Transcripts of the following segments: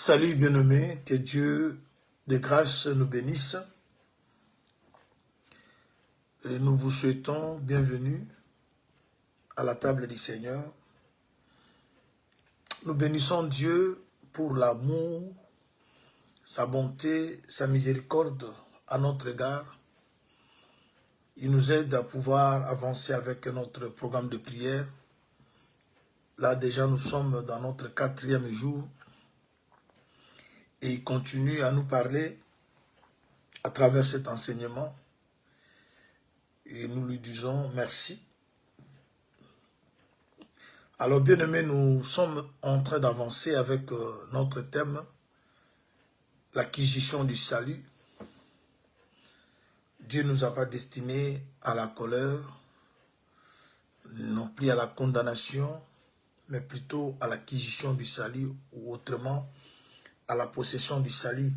Salut bien-aimés, que Dieu de grâce nous bénisse. Et nous vous souhaitons bienvenue à la table du Seigneur. Nous bénissons Dieu pour l'amour, sa bonté, sa miséricorde à notre égard. Il nous aide à pouvoir avancer avec notre programme de prière. Là déjà nous sommes dans notre 4e jour. Et il continue à nous parler à travers cet enseignement. Et nous lui disons merci. Alors bien aimés, nous sommes en train d'avancer avec notre thème, l'acquisition du salut. Dieu ne nous a pas destinés à la colère, non plus à la condamnation, mais plutôt à l'acquisition du salut, ou autrement à la possession du salut.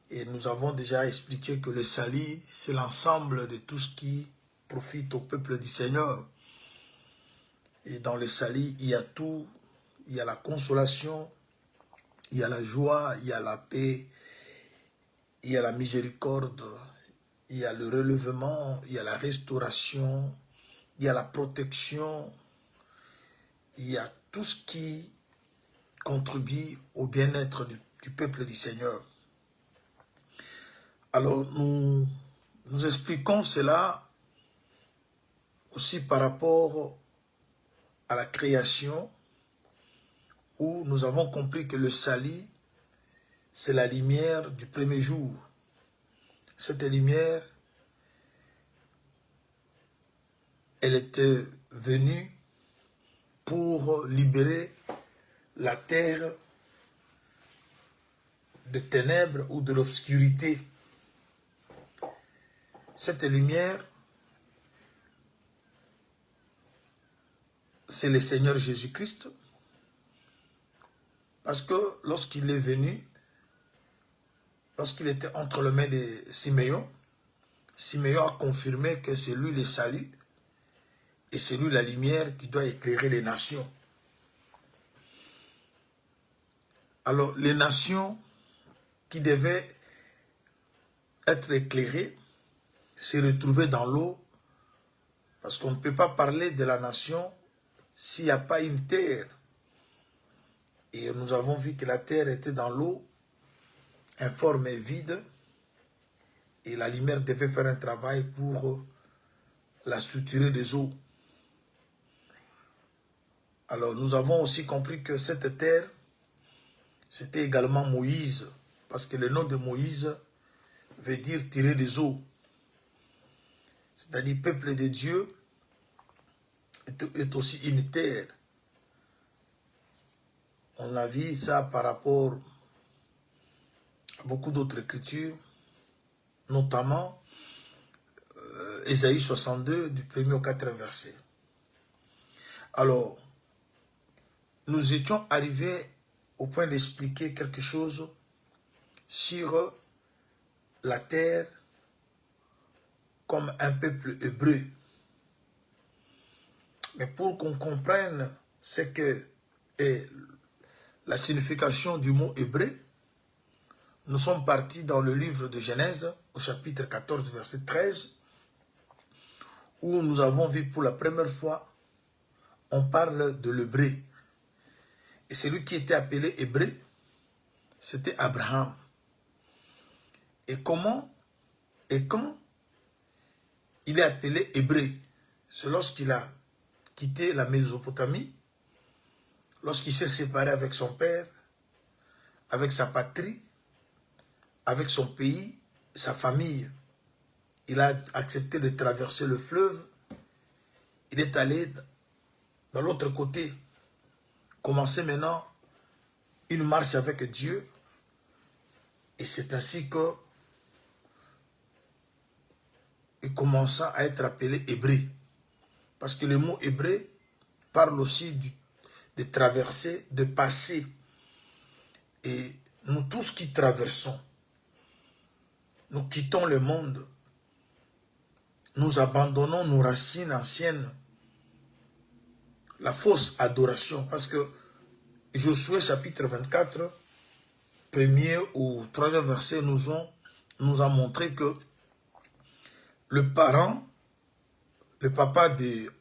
Et nous avons déjà expliqué que le salut, c'est l'ensemble de tout ce qui profite au peuple du Seigneur. Et dans le salut, il y a tout, il y a la consolation, il y a la joie, il y a la paix, il y a la miséricorde, il y a le relèvement, il y a la restauration, il y a la protection, il y a tout ce qui contribue au bien-être du peuple du Seigneur. Alors nous expliquons cela aussi par rapport à la création, où nous avons compris que le salut, c'est la lumière du premier jour. Cette lumière, elle était venue pour libérer la terre de ténèbres ou de l'obscurité. Cette lumière, c'est le Seigneur Jésus-Christ. Parce que lorsqu'il est venu, lorsqu'il était entre les mains de Siméon, Siméon a confirmé que c'est lui le salut et c'est lui la lumière qui doit éclairer les nations. Alors, les nations qui devaient être éclairées se retrouvaient dans l'eau, parce qu'on ne peut pas parler de la nation s'il n'y a pas une terre. Et nous avons vu que la terre était dans l'eau, informe et vide, et la lumière devait faire un travail pour la suturer des eaux. Alors nous avons aussi compris que cette terre, c'était également Moïse, parce que le nom de Moïse veut dire tirer des eaux. C'est-à-dire peuple de Dieu est aussi une terre. On a vu ça par rapport à beaucoup d'autres écritures, notamment Ésaïe 62, du 1er au 4e verset. Alors, nous étions arrivés au point d'expliquer quelque chose sur la terre comme un peuple hébreu. Mais pour qu'on comprenne ce que est la signification du mot hébreu, nous sommes partis dans le livre de Genèse, au chapitre 14, verset 13, où nous avons vu pour la première fois, on parle de l'hébreu. Et celui qui était appelé hébreu, c'était Abraham. Et comment et quand il est appelé hébreu? C'est lorsqu'il a quitté la Mésopotamie, lorsqu'il s'est séparé avec son père, avec sa patrie, avec son pays, sa famille. Il a accepté de traverser le fleuve. Il est allé dans l'autre côté. Commencer maintenant une marche avec Dieu. Et c'est ainsi que il commença à être appelé hébreu. Parce que le mot hébreu parle aussi de traverser, de passer. Et nous tous qui traversons, nous quittons le monde, nous abandonnons nos racines anciennes, la fausse adoration, parce que Josué chapitre 24, premier ou troisième verset nous a montré que le papa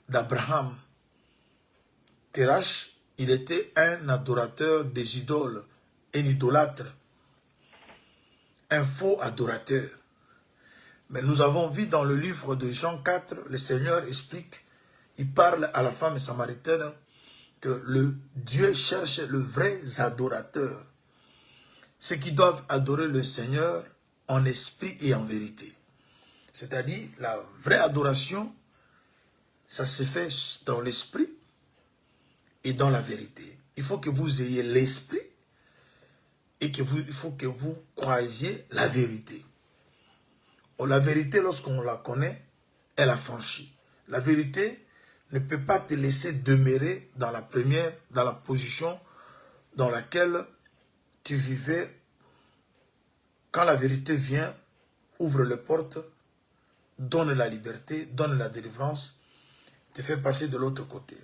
d'Abraham, Terach, il était un adorateur des idoles, un idolâtre, un faux adorateur. Mais nous avons vu dans le livre de Jean 4, le Seigneur explique, il parle à la femme samaritaine que le Dieu cherche le vrai adorateur. Ceux qui doivent adorer le Seigneur en esprit et en vérité. C'est-à-dire, la vraie adoration, ça se fait dans l'esprit et dans la vérité. Il faut que vous ayez l'esprit et il faut que vous croisiez la vérité. La vérité, lorsqu'on la connaît, elle a franchi. La vérité ne peut pas te laisser demeurer dans la position dans laquelle tu vivais. Quand la vérité vient, ouvre les portes, donne la liberté, donne la délivrance, te fait passer de l'autre côté.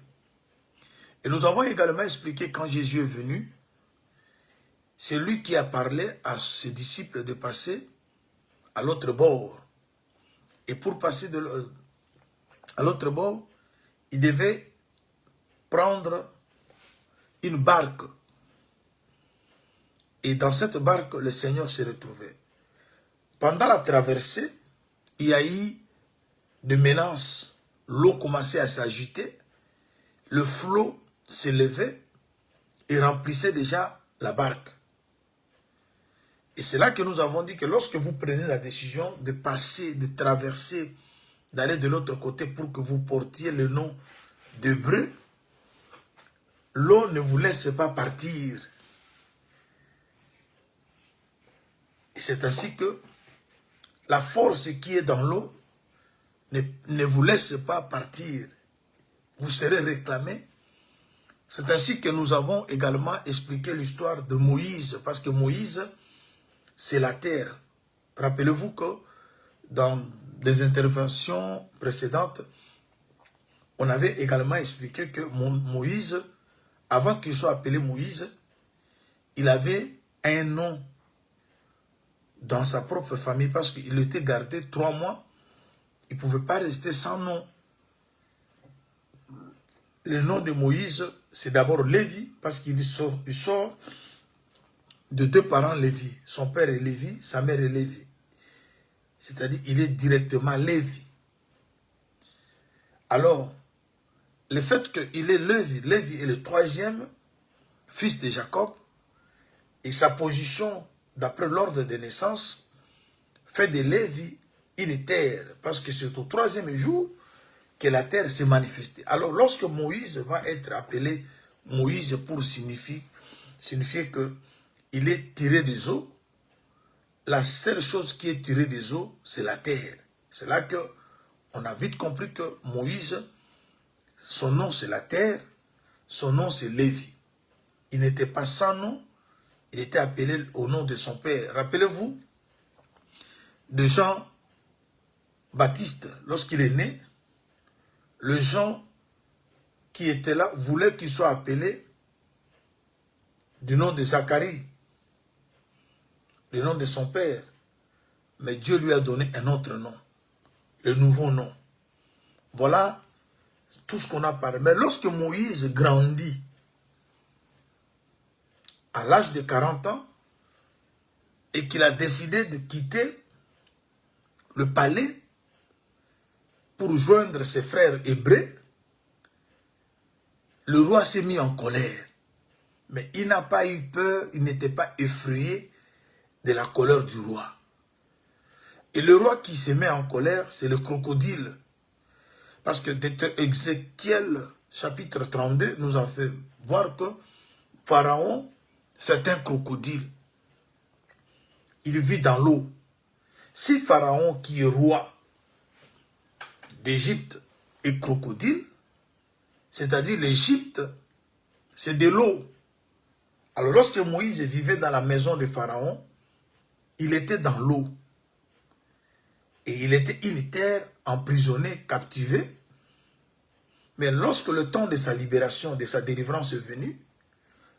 Et nous avons également expliqué quand Jésus est venu, c'est lui qui a parlé à ses disciples de passer à l'autre bord. Et pour passer à l'autre bord, il devait prendre une barque. Et dans cette barque, le Seigneur s'est retrouvé. Pendant la traversée, il y a eu des menaces. L'eau commençait à s'agiter. Le flot s'élevait et remplissait déjà la barque. Et c'est là que nous avons dit que lorsque vous prenez la décision de passer, de traverser, d'aller de l'autre côté pour que vous portiez le nom d'Hébreu, l'eau ne vous laisse pas partir. Et c'est ainsi que la force qui est dans l'eau ne vous laisse pas partir. Vous serez réclamé. C'est ainsi que nous avons également expliqué l'histoire de Moïse, parce que Moïse, c'est la terre. Rappelez-vous que dans des interventions précédentes, on avait également expliqué que Moïse, avant qu'il soit appelé Moïse, il avait un nom dans sa propre famille parce qu'il était gardé 3 mois. Il ne pouvait pas rester sans nom. Le nom de Moïse, c'est d'abord Lévi, parce qu'il sort de 2 parents Lévi. Son père est Lévi, sa mère est Lévi. C'est-à-dire il est directement Lévi. Alors, le fait qu'il est Lévi est le 3e fils de Jacob, et sa position, d'après l'ordre de naissance, fait de Lévi une terre, parce que c'est au 3e jour que la terre s'est manifestée. Alors, lorsque Moïse va être appelé Moïse pour signifier qu'il est tiré des eaux, la seule chose qui est tirée des eaux, c'est la terre. C'est là qu'on a vite compris que Moïse, son nom c'est la terre, son nom c'est Lévi. Il n'était pas sans nom, il était appelé au nom de son père. Rappelez-vous de Jean-Baptiste, lorsqu'il est né, le Jean qui était là voulait qu'il soit appelé du nom de Zacharie, le nom de son père. Mais Dieu lui a donné un autre nom, le nouveau nom. Voilà tout ce qu'on a parlé. Mais lorsque Moïse grandit, à l'âge de 40 ans, et qu'il a décidé de quitter le palais pour joindre ses frères hébreux, le roi s'est mis en colère. Mais il n'a pas eu peur, il n'était pas effrayé de la colère du roi. Et le roi qui se met en colère, c'est le crocodile. Parce que Ézéchiel, chapitre 32, nous a fait voir que Pharaon, c'est un crocodile. Il vit dans l'eau. Si Pharaon, qui est roi d'Égypte, est crocodile, c'est-à-dire l'Égypte, c'est de l'eau. Alors lorsque Moïse vivait dans la maison de Pharaon, il était dans l'eau. Et il était une terre emprisonné, captivé. Mais lorsque le temps de sa libération, de sa délivrance est venu,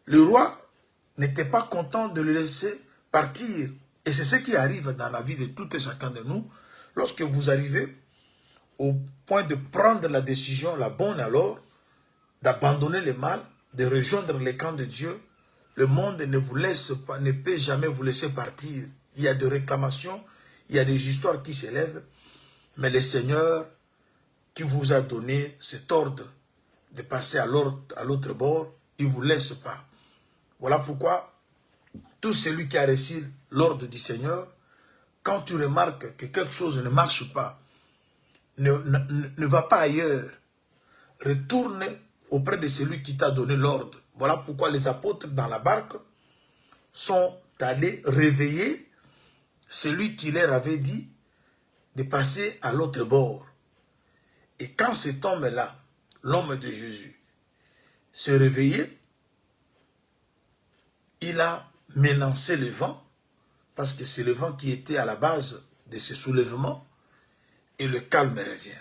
le roi n'était pas content de le laisser partir. Et c'est ce qui arrive dans la vie de tout et chacun de nous. Lorsque vous arrivez au point de prendre la décision, la bonne alors, d'abandonner le mal, de rejoindre les camps de Dieu, le monde ne vous laisse pas, ne peut jamais vous laisser partir. Il y a des réclamations, il y a des histoires qui s'élèvent, mais le Seigneur qui vous a donné cet ordre de passer à l'autre bord, il ne vous laisse pas. Voilà pourquoi tout celui qui a reçu l'ordre du Seigneur, quand tu remarques que quelque chose ne marche pas, ne va pas ailleurs, retourne auprès de celui qui t'a donné l'ordre. Voilà pourquoi les apôtres dans la barque sont allés réveiller celui qui leur avait dit de passer à l'autre bord. Et quand cet homme-là, l'homme de Jésus, s'est réveillé, il a menacé le vent, parce que c'est le vent qui était à la base de ce soulèvement, et le calme revient.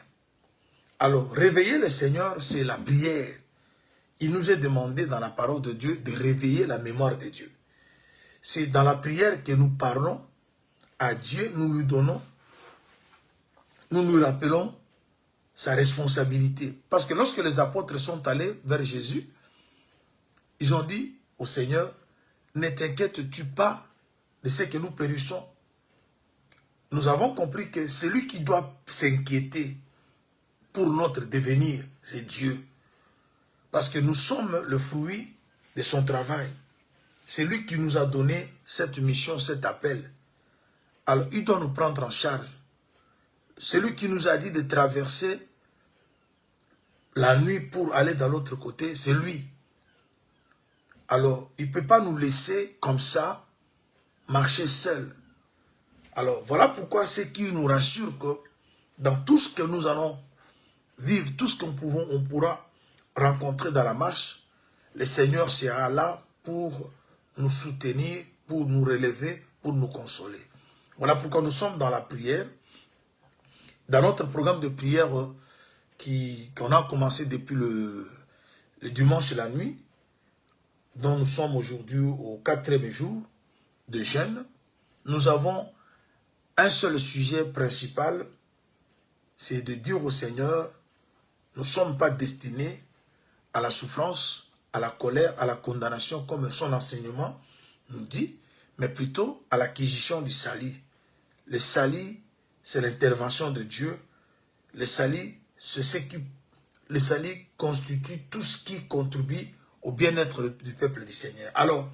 Alors, réveiller le Seigneur, c'est la prière. Il nous est demandé dans la parole de Dieu de réveiller la mémoire de Dieu. C'est dans la prière que nous parlons à Dieu, nous lui donnons, nous nous rappelons sa responsabilité. Parce que lorsque les apôtres sont allés vers Jésus, ils ont dit au Seigneur, ne t'inquiètes-tu pas de ce que nous périssons. Nous avons compris que celui qui doit s'inquiéter pour notre devenir, c'est Dieu. Parce que nous sommes le fruit de son travail. C'est lui qui nous a donné cette mission, cet appel. Alors, il doit nous prendre en charge. C'est lui qui nous a dit de traverser la nuit pour aller dans l'autre côté, c'est lui. Alors, il ne peut pas nous laisser comme ça marcher seul. Alors, voilà pourquoi c'est qui nous rassure que dans tout ce que nous allons vivre, tout ce qu'on pourra rencontrer dans la marche, le Seigneur sera là pour nous soutenir, pour nous relever, pour nous consoler. Voilà pourquoi nous sommes dans la prière. Dans notre programme de prière qu'on a commencé depuis le dimanche la nuit, dont nous sommes aujourd'hui au 4e jour de jeûne, nous avons un seul sujet principal, c'est de dire au Seigneur, nous ne sommes pas destinés à la souffrance, à la colère, à la condamnation, comme son enseignement nous dit, mais plutôt à l'acquisition du salut. Le salut, c'est l'intervention de Dieu. Le salut, c'est ce qui... Le salut constitue tout ce qui contribue au bien-être du peuple du Seigneur. Alors,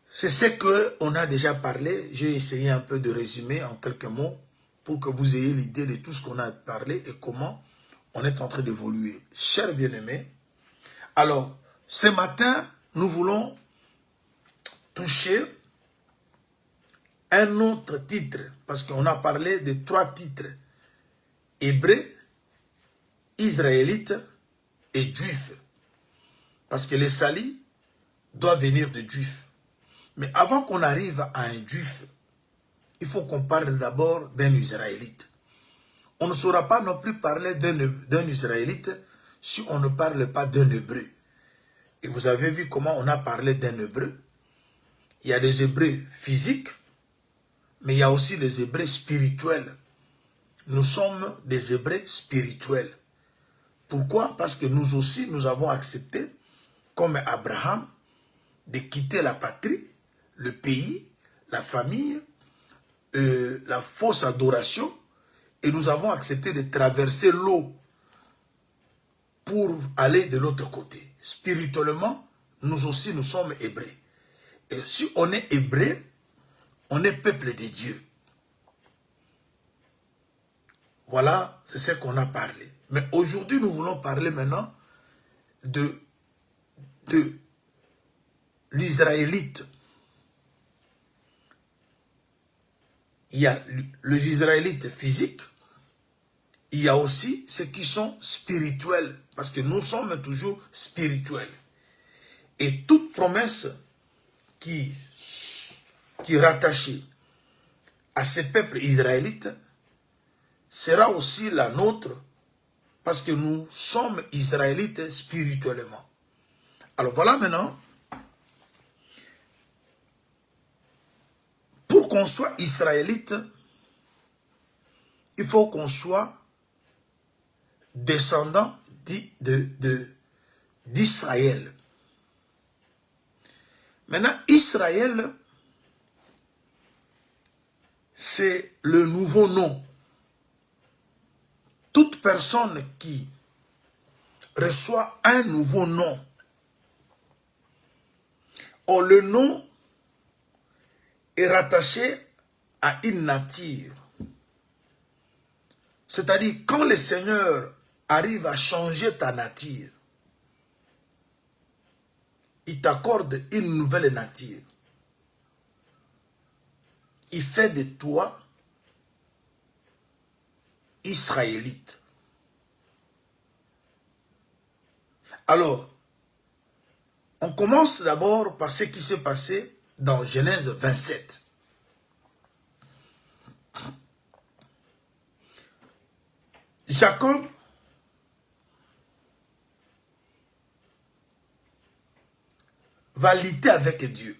c'est ce qu'on a déjà parlé. J'ai essayé un peu de résumer en quelques mots pour que vous ayez l'idée de tout ce qu'on a parlé et comment on est en train d'évoluer. Chers bien-aimés, alors, ce matin, nous voulons toucher un autre titre, parce qu'on a parlé de 3 titres, hébreux, israélite et juif. Parce que le salut doit venir de juif. Mais avant qu'on arrive à un juif, il faut qu'on parle d'abord d'un israélite. On ne saura pas non plus parler d'un israélite si on ne parle pas d'un hébreu. Et vous avez vu comment on a parlé d'un hébreu. Il y a des hébreux physiques, mais il y a aussi des hébreux spirituels. Nous sommes des hébreux spirituels. Pourquoi? Parce que nous aussi, nous avons accepté, comme Abraham, de quitter la patrie, le pays, la famille, la fausse adoration, et nous avons accepté de traverser l'eau pour aller de l'autre côté. Spirituellement, nous aussi, nous sommes hébreux. Et si on est hébreu, on est peuple de Dieu. Voilà, c'est ce qu'on a parlé. Mais aujourd'hui, nous voulons parler maintenant de l'Israélite. Il y a les Israélites physiques, il y a aussi ceux qui sont spirituels, parce que nous sommes toujours spirituels. Et toute promesse qui est rattachée à ce peuple israélite sera aussi la nôtre, parce que nous sommes israélites spirituellement. Alors voilà maintenant, qu'on soit israélite, il faut qu'on soit descendant d'Israël. Maintenant, Israël, c'est le nouveau nom. Toute personne qui reçoit un nouveau nom, or le nom est rattaché à une nature. C'est-à-dire, quand le Seigneur arrive à changer ta nature, il t'accorde une nouvelle nature. Il fait de toi israélite. Alors, on commence d'abord par ce qui s'est passé dans Genèse 27. Jacob va lutter avec Dieu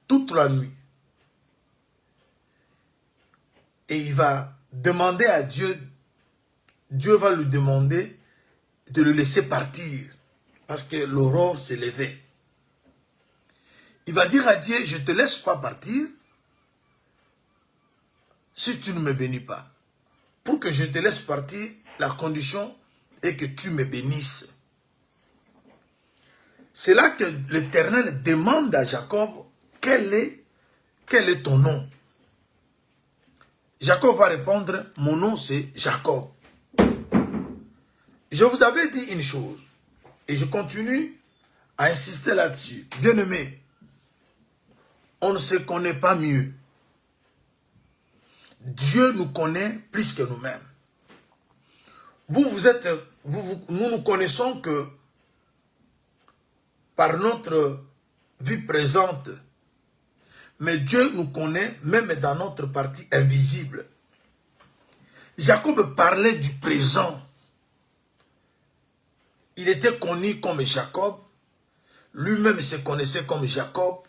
toute la nuit. Et il va demander à Dieu, Dieu va lui demander de le laisser partir parce que l'aurore s'est levée. Il va dire à Dieu, je ne te laisse pas partir si tu ne me bénis pas. Pour que je te laisse partir, la condition est que tu me bénisses. C'est là que l'Éternel demande à Jacob, quel est ton nom? Jacob va répondre, mon nom c'est Jacob. Je vous avais dit une chose, et je continue à insister là-dessus. Bien-aimés, on ne se connaît pas mieux. Dieu nous connaît plus que nous-mêmes. Nous nous connaissons que par notre vie présente, mais Dieu nous connaît même dans notre partie invisible. Jacob parlait du présent. Il était connu comme Jacob. Lui-même se connaissait comme Jacob.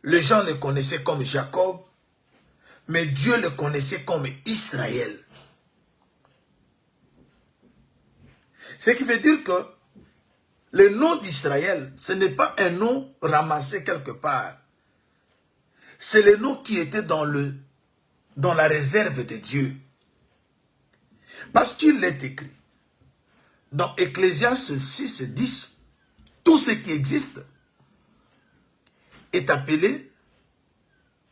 Les gens le connaissaient comme Jacob. Mais Dieu le connaissait comme Israël. Ce qui veut dire que le nom d'Israël, ce n'est pas un nom ramassé quelque part. C'est le nom qui était dans la réserve de Dieu. Parce qu'il est écrit dans Ecclésiaste 6 et 10, tout ce qui existe est appelé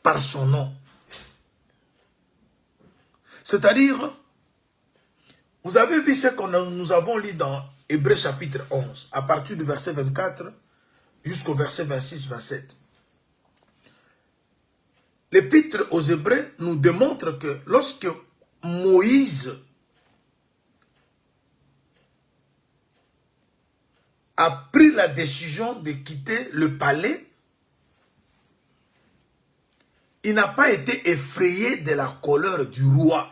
par son nom. C'est-à-dire, vous avez vu ce que nous avons lu dans Hébreux chapitre 11, à partir du verset 24 jusqu'au verset 26-27. L'épître aux Hébreux nous démontre que lorsque Moïse a pris la décision de quitter le palais, il n'a pas été effrayé de la colère du roi.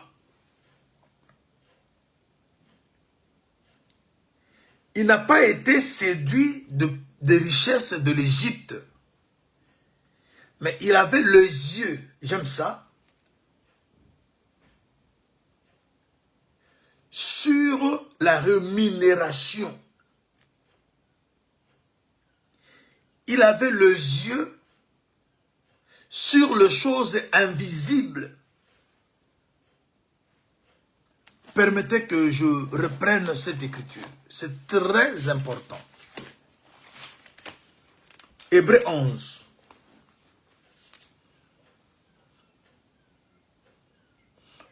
Il n'a pas été séduit des richesses de l'Égypte. Mais il avait les yeux, j'aime ça, sur la rémunération. Il avait les yeux sur les choses invisibles. Permettez que je reprenne cette écriture. C'est très important. Hébreux 11.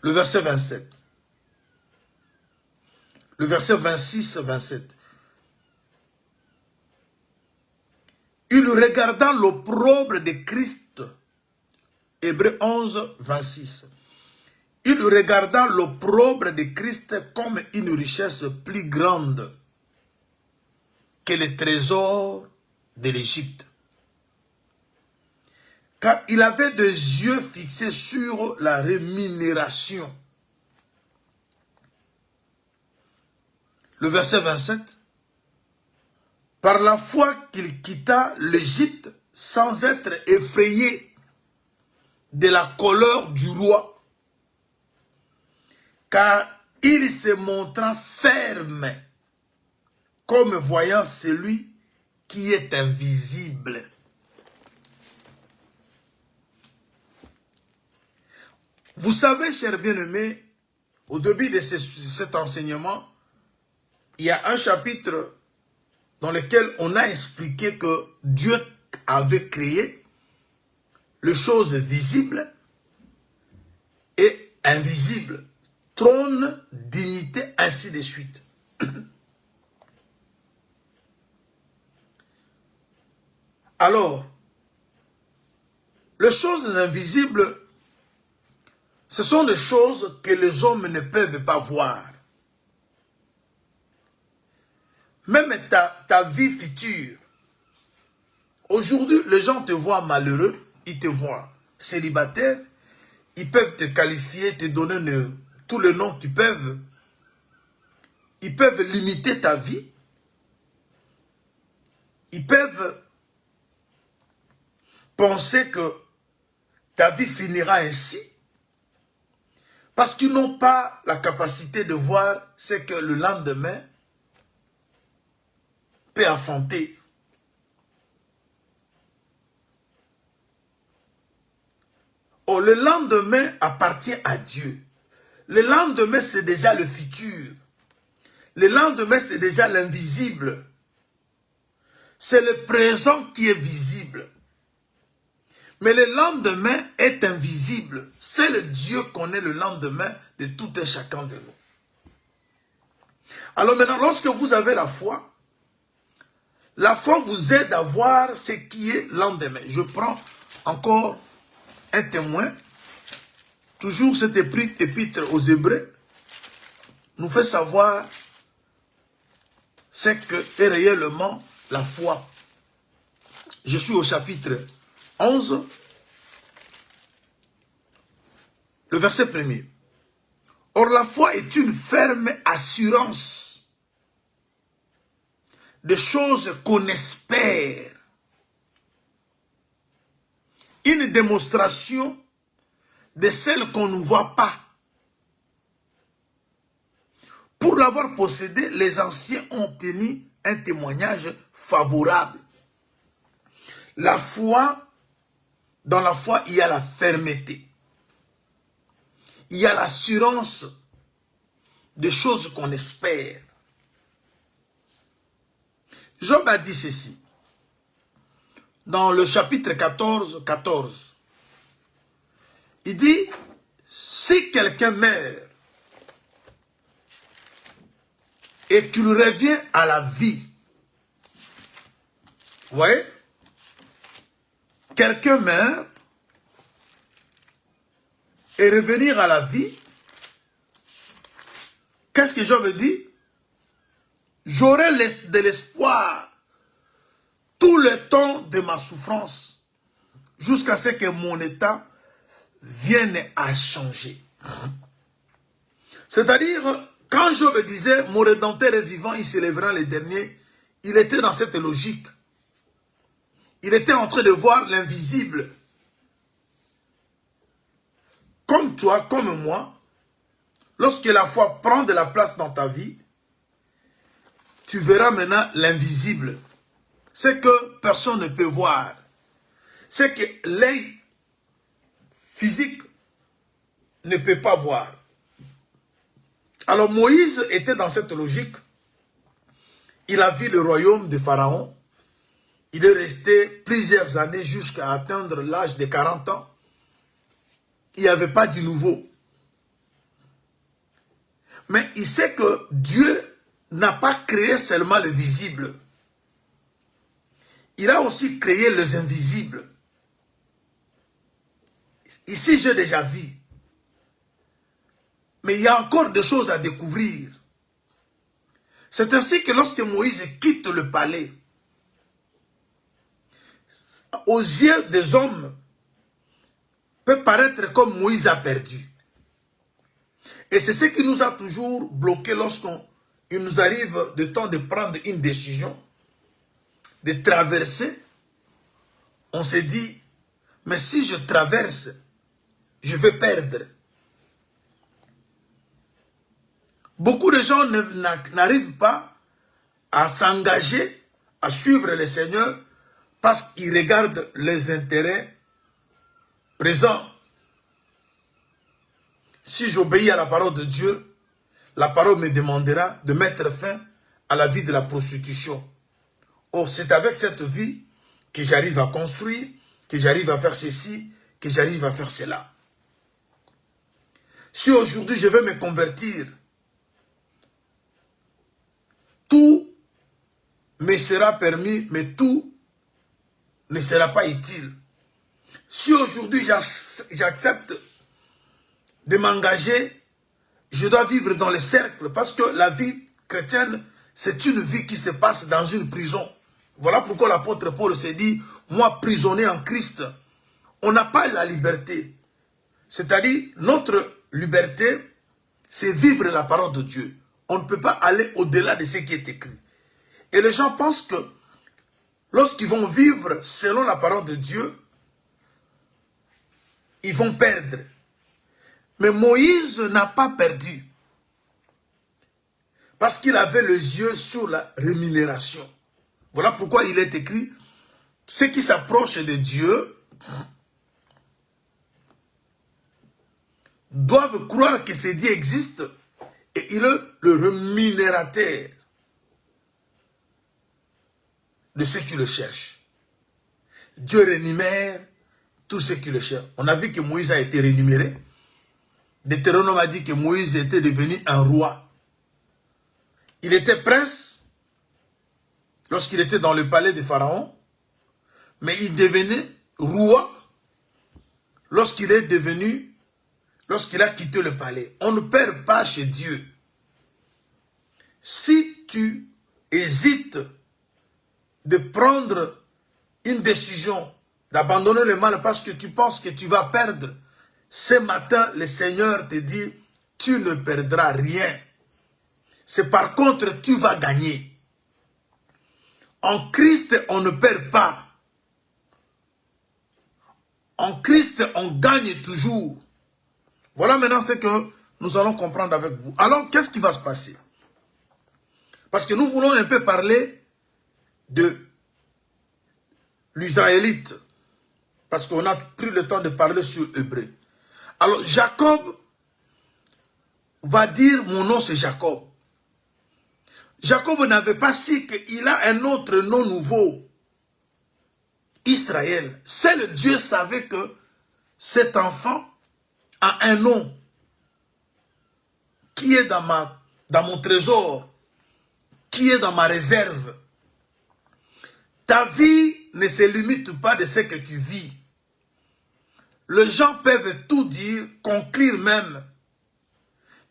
Le verset 27. Le verset 26-27. Il regarda l'opprobre de Christ. Hébreux 11, 26. Il regarda l'opprobre de Christ comme une richesse plus grande que les trésors de l'Égypte. Car il avait des yeux fixés sur la rémunération. Le verset 27. Par la foi qu'il quitta l'Égypte sans être effrayé de la colère du roi, car il se montra ferme, comme voyant celui qui est invisible. Vous savez, chers bien-aimés, au début de cet enseignement, il y a un chapitre dans lequel on a expliqué que Dieu avait créé les choses visibles et invisibles, trône, dignité, ainsi de suite. Alors, les choses invisibles, ce sont des choses que les hommes ne peuvent pas voir. Même ta vie future. Aujourd'hui, les gens te voient malheureux, ils te voient célibataire, ils peuvent te qualifier, te donner tous les noms qu'ils peuvent. Ils peuvent limiter ta vie. Ils peuvent penser que ta vie finira ainsi. Parce qu'ils n'ont pas la capacité de voir ce que le lendemain peut affronter. Oh, le lendemain appartient à Dieu. Le lendemain, c'est déjà le futur. Le lendemain, c'est déjà l'invisible. C'est le présent qui est visible. Mais le lendemain est invisible. C'est le Dieu qui connaît le lendemain de tout un chacun de nous. Alors maintenant, lorsque vous avez la foi vous aide à voir ce qui est lendemain. Je prends encore un témoin. Toujours cet épître aux Hébreux nous fait savoir ce qu'est réellement la foi. Je suis au chapitre 11, le verset 1er. Or la foi est une ferme assurance des choses qu'on espère. Une démonstration de celles qu'on ne voit pas. Pour l'avoir possédé, les anciens ont obtenu un témoignage favorable. La foi, dans la foi, il y a la fermeté. Il y a l'assurance des choses qu'on espère. Job a dit ceci. Dans le chapitre 14, 14. Il dit, si quelqu'un meurt et qu'il revient à la vie, vous voyez, quelqu'un meurt et revenir à la vie, qu'est-ce que Job dit? J'aurai de l'espoir tout le temps de ma souffrance jusqu'à ce que mon état vienne à changer. C'est-à-dire, quand Job disait, mon Rédempteur est vivant, il s'élèvera le dernier, il était dans cette logique. Il était en train de voir l'invisible. Comme toi, comme moi, lorsque la foi prend de la place dans ta vie, tu verras maintenant l'invisible. Ce que personne ne peut voir. Ce que l'œil physique ne peut pas voir. Alors Moïse était dans cette logique. Il a vu le royaume de Pharaon. Il est resté plusieurs années jusqu'à atteindre l'âge de 40 ans. Il n'y avait pas du nouveau. Mais il sait que Dieu n'a pas créé seulement le visible. Il a aussi créé les invisibles. Ici, j'ai déjà vu. Mais il y a encore des choses à découvrir. C'est ainsi que lorsque Moïse quitte le palais, aux yeux des hommes, peut paraître comme Moïse a perdu. Et c'est ce qui nous a toujours bloqué lorsqu'il nous arrive de temps de prendre une décision, de traverser. On s'est dit, mais si je traverse, je vais perdre. Beaucoup de gens n'arrivent pas à s'engager, à suivre le Seigneur parce qu'ils regardent les intérêts présents. Si j'obéis à la parole de Dieu, la parole me demandera de mettre fin à la vie de la prostitution. Or, c'est avec cette vie que j'arrive à construire, que j'arrive à faire ceci, que j'arrive à faire cela. Si aujourd'hui je veux me convertir, tout me sera permis, mais tout ne sera pas utile. Si aujourd'hui j'accepte de m'engager, je dois vivre dans le cercle, parce que la vie chrétienne, c'est une vie qui se passe dans une prison. Voilà pourquoi l'apôtre Paul s'est dit, moi prisonnier en Christ, on n'a pas la liberté. C'est-à-dire, notre liberté, c'est vivre la parole de Dieu. On ne peut pas aller au-delà de ce qui est écrit. Et les gens pensent que lorsqu'ils vont vivre selon la parole de Dieu, ils vont perdre. Mais Moïse n'a pas perdu. Parce qu'il avait les yeux sur la rémunération. Voilà pourquoi il est écrit, ceux qui s'approchent de Dieu doivent croire que ce Dieu existe et il est le rémunérateur de ceux qui le cherchent. Dieu rémunère tous ceux qui le cherchent. On a vu que Moïse a été rémunéré. Deutéronome a dit que Moïse était devenu un roi. Il était prince lorsqu'il était dans le palais de Pharaon, mais il devenait roi lorsqu'il a quitté le palais. On ne perd pas chez Dieu. Si tu hésites de prendre une décision, d'abandonner le mal parce que tu penses que tu vas perdre, ce matin, le Seigneur te dit, tu ne perdras rien. C'est par contre, tu vas gagner. En Christ, on ne perd pas. En Christ, on gagne toujours. Voilà maintenant ce que nous allons comprendre avec vous. Alors, qu'est-ce qui va se passer? Parce que nous voulons un peu parler de l'Israélite. Parce qu'on a pris le temps de parler sur Hébreu. Alors, Jacob va dire, mon nom c'est Jacob. Jacob n'avait pas su qu'il a un autre nom nouveau. Israël. Seul Dieu savait que cet enfant a un nom qui est dans mon trésor, qui est dans ma réserve. Ta vie ne se limite pas de ce que tu vis. Les gens peuvent tout dire, conclure même.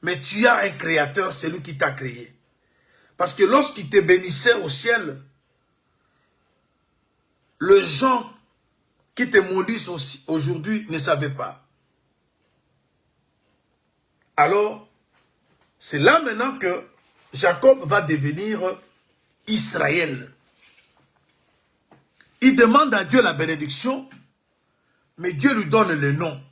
Mais tu as un créateur, c'est lui qui t'a créé. Parce que lorsqu'il te bénissait au ciel, les gens qui te maudissent aujourd'hui ne savaient pas. Alors, c'est là maintenant que Jacob va devenir Israël. Il demande à Dieu la bénédiction, mais Dieu lui donne le nom.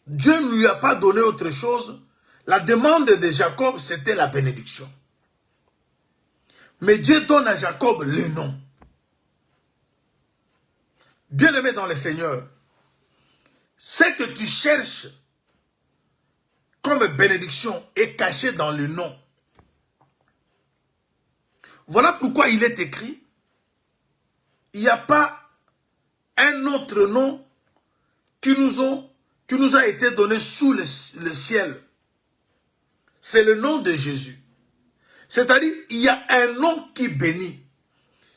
Dieu ne lui a pas donné autre chose. La demande de Jacob, c'était la bénédiction. Mais Dieu donne à Jacob le nom. Bien-aimé dans le Seigneur, ce que tu cherches comme bénédiction est caché dans le nom. Voilà pourquoi il est écrit, il n'y a pas un autre nom qui nous a été donné sous le ciel. C'est le nom de Jésus. C'est-à-dire, il y a un nom qui bénit.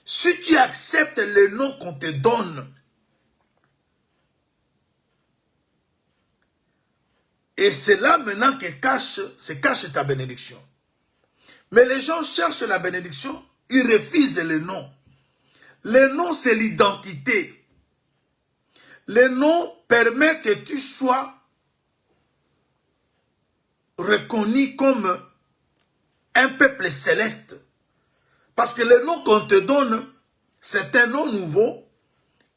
Si tu acceptes le nom qu'on te donne, et c'est là maintenant que se cache ta bénédiction. Mais les gens cherchent la bénédiction, ils refusent le nom. Le nom, c'est l'identité. Le nom permet que tu sois reconnu comme un peuple céleste. Parce que le nom qu'on te donne, c'est un nom nouveau,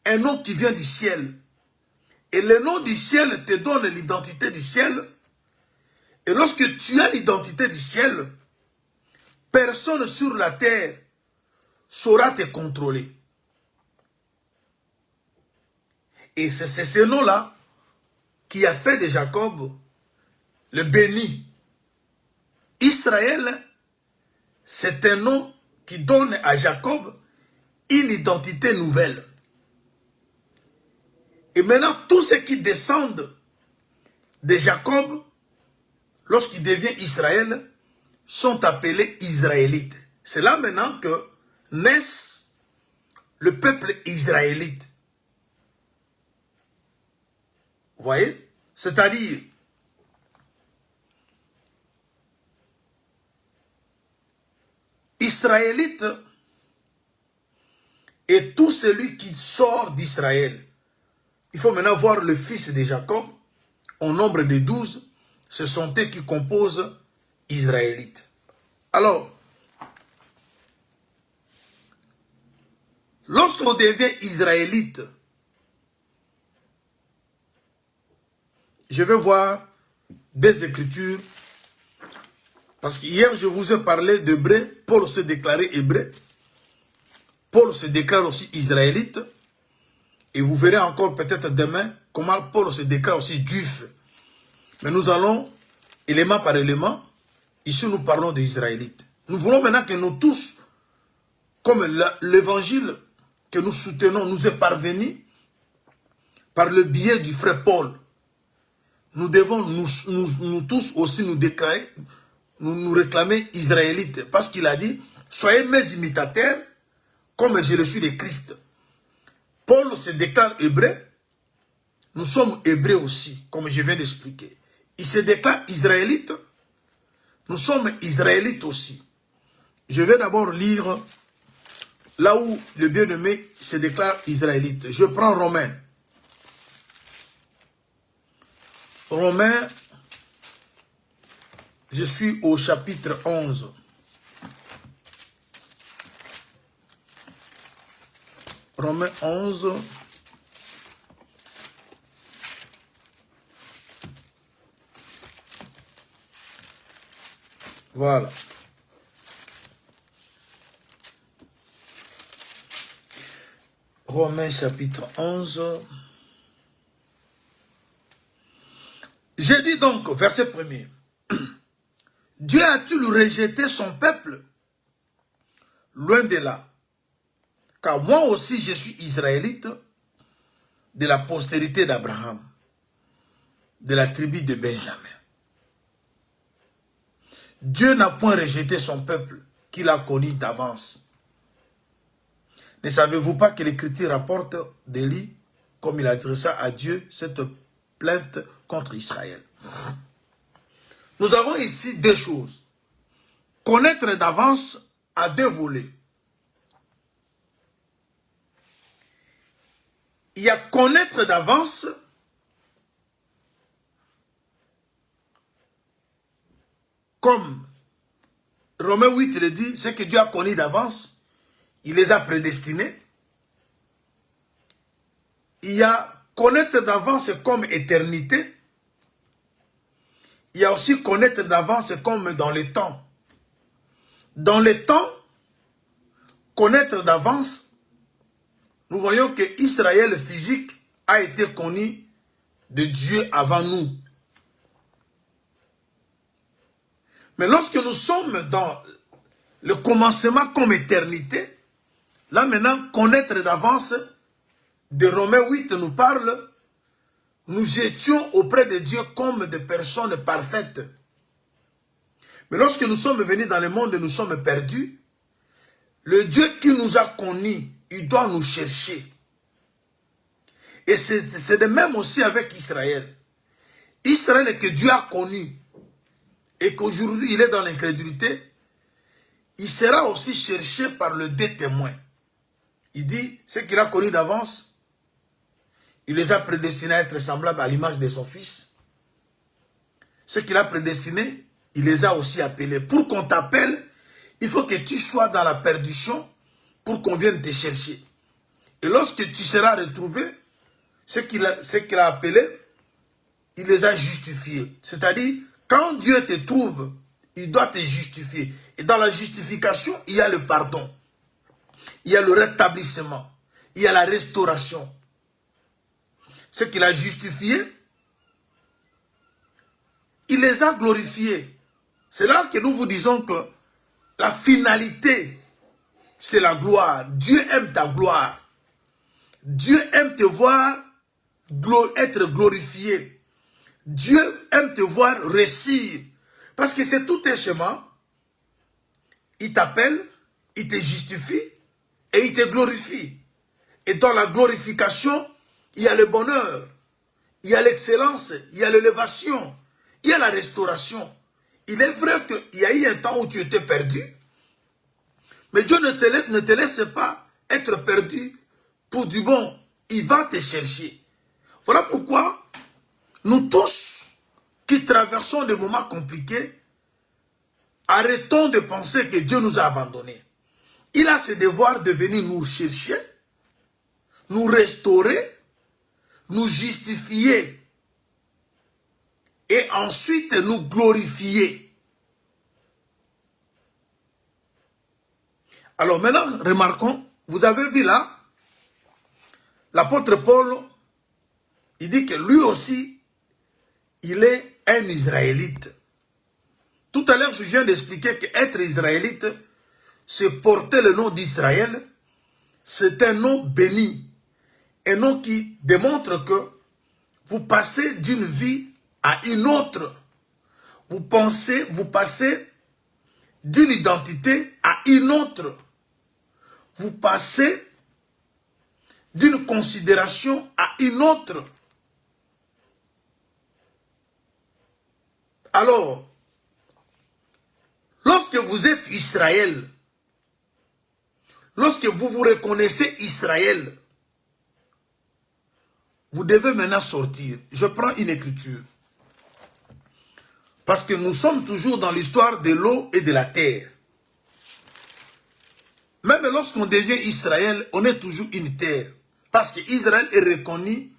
un nom qui vient du ciel. Et le nom du ciel te donne l'identité du ciel. Et lorsque tu as l'identité du ciel, personne sur la terre saura te contrôler. Et c'est ce nom-là qui a fait de Jacob le béni. Israël, c'est un nom qui donne à Jacob une identité nouvelle. Et maintenant, tous ceux qui descendent de Jacob, lorsqu'il devient Israël, sont appelés Israélites. C'est là maintenant que naissent le peuple israélite. Vous voyez? C'est-à-dire, Israélite est tout celui qui sort d'Israël. Il faut maintenant voir le fils de Jacob, au nombre de 12, ce sont eux qui composent Israélite. Alors, lorsqu'on devient Israélite, je vais voir des Écritures, parce qu'hier je vous ai parlé d'Hébreu, Paul se déclarait hébreu, Paul se déclare aussi Israélite, et vous verrez encore peut-être demain comment Paul se déclare aussi juif. Mais nous allons, élément par élément, ici nous parlons des Israélites. Nous voulons maintenant que nous tous, comme l'évangile que nous soutenons nous est parvenu par le biais du frère Paul, nous devons nous tous aussi nous déclarer, nous réclamer Israélites. Parce qu'il a dit, soyez mes imitateurs, comme je le suis de Christ. Paul se déclare hébreu, nous sommes hébreux aussi, comme je viens d'expliquer. Il se déclare israélite, nous sommes israélites aussi. Je vais d'abord lire là où le bien-aimé se déclare israélite. Je prends Romains. Romains, je suis au chapitre 11. Romains 11. Voilà. Romains chapitre 11. J'ai dit donc, verset 1er, Dieu a-t-il rejeté son peuple? Loin de là. Car moi aussi je suis israélite de la postérité d'Abraham, de la tribu de Benjamin. Dieu n'a point rejeté son peuple qu'il a connu d'avance. Ne savez-vous pas que l'Écriture rapporte d'Élie, comme il adressa à Dieu cette plainte contre Israël? Nous avons ici deux choses. Connaître d'avance à deux volets. Il y a connaître d'avance comme Romains 8 le dit, c'est que Dieu a connu d'avance, il les a prédestinés. Il y a connaître d'avance comme éternité. Il y a aussi connaître d'avance comme dans le temps. Dans le temps, connaître d'avance, nous voyons que Israël physique a été connu de Dieu avant nous. Mais lorsque nous sommes dans le commencement comme éternité, là maintenant, connaître d'avance, de Romains 8 nous parle, nous étions auprès de Dieu comme des personnes parfaites. Mais lorsque nous sommes venus dans le monde et nous sommes perdus, le Dieu qui nous a connus, il doit nous chercher. Et c'est de même aussi avec Israël. Israël que Dieu a connu et qu'aujourd'hui il est dans l'incrédulité, il sera aussi cherché par le deux témoins. Il dit, ce qu'il a connu d'avance, il les a prédestinés à être semblables à l'image de son fils. Ce qu'il a prédestiné, il les a aussi appelés. Pour qu'on t'appelle, il faut que tu sois dans la perdition pour qu'on vienne te chercher. Et lorsque tu seras retrouvé, ce qu'il a appelé, il les a justifiés. C'est-à-dire, quand Dieu te trouve, il doit te justifier. Et dans la justification, il y a le pardon. Il y a le rétablissement. Il y a la restauration. Ce qu'il a justifié, il les a glorifiés. C'est là que nous vous disons que la finalité, c'est la gloire. Dieu aime ta gloire. Dieu aime te voir être glorifié. Dieu aime te voir réussir. Parce que c'est tout un chemin. Il t'appelle, il te justifie et il te glorifie. Et dans la glorification, il y a le bonheur, il y a l'excellence, il y a l'élévation, il y a la restauration. Il est vrai qu'il y a eu un temps où tu étais perdu, mais Dieu ne te laisse pas être perdu pour du bon. Il va te chercher. Voilà pourquoi nous tous qui traversons des moments compliqués, arrêtons de penser que Dieu nous a abandonnés. Il a ce devoir de venir nous chercher, nous restaurer, nous justifier et ensuite nous glorifier. Alors maintenant, remarquons, vous avez vu là, l'apôtre Paul, il dit que lui aussi, il est un Israélite. Tout à l'heure, je viens d'expliquer qu'être Israélite, c'est porter le nom d'Israël, c'est un nom béni. Un nom qui démontre que vous passez d'une vie à une autre. Vous passez d'une identité à une autre. Vous passez d'une considération à une autre. Alors, lorsque vous êtes Israël, lorsque vous vous reconnaissez Israël, vous devez maintenant sortir. Je prends une écriture. Parce que nous sommes toujours dans l'histoire de l'eau et de la terre. Même lorsqu'on devient Israël, on est toujours une terre. Parce qu'Israël est reconnu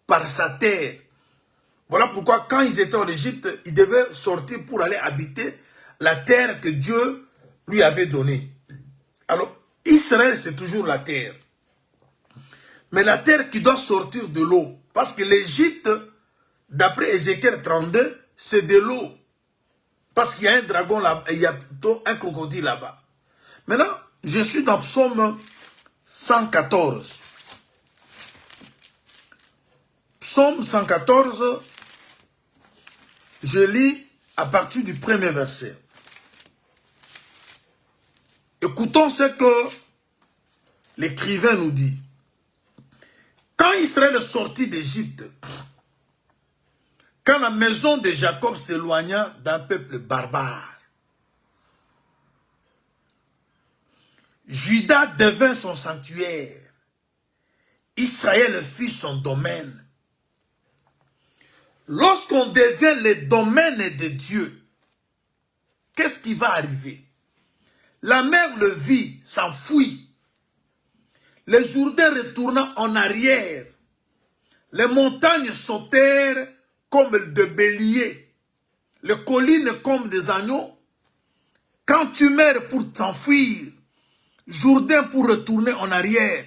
par sa terre. Voilà pourquoi quand ils étaient en Égypte, ils devaient sortir pour aller habiter la terre que Dieu lui avait donnée. Alors, Israël, c'est toujours la terre. Mais la terre qui doit sortir de l'eau. Parce que l'Égypte, d'après Ézéchiel 32, c'est de l'eau. Parce qu'il y a un dragon là-bas, il y a plutôt un crocodile là-bas. Maintenant, je suis dans Psaume 114. Psaume 114, je lis à partir du premier verset. Écoutons ce que l'écrivain nous dit. Quand Israël est sorti d'Égypte, quand la maison de Jacob s'éloigna d'un peuple barbare, Juda devint son sanctuaire, Israël fut son domaine. Lorsqu'on devient le domaine de Dieu, qu'est-ce qui va arriver? La mer le vit, s'enfuit. Les Jourdains retournant en arrière. Les montagnes sautèrent comme de béliers. Les collines comme des agneaux. Quand tu meurs pour t'enfuir, Jourdain pour retourner en arrière.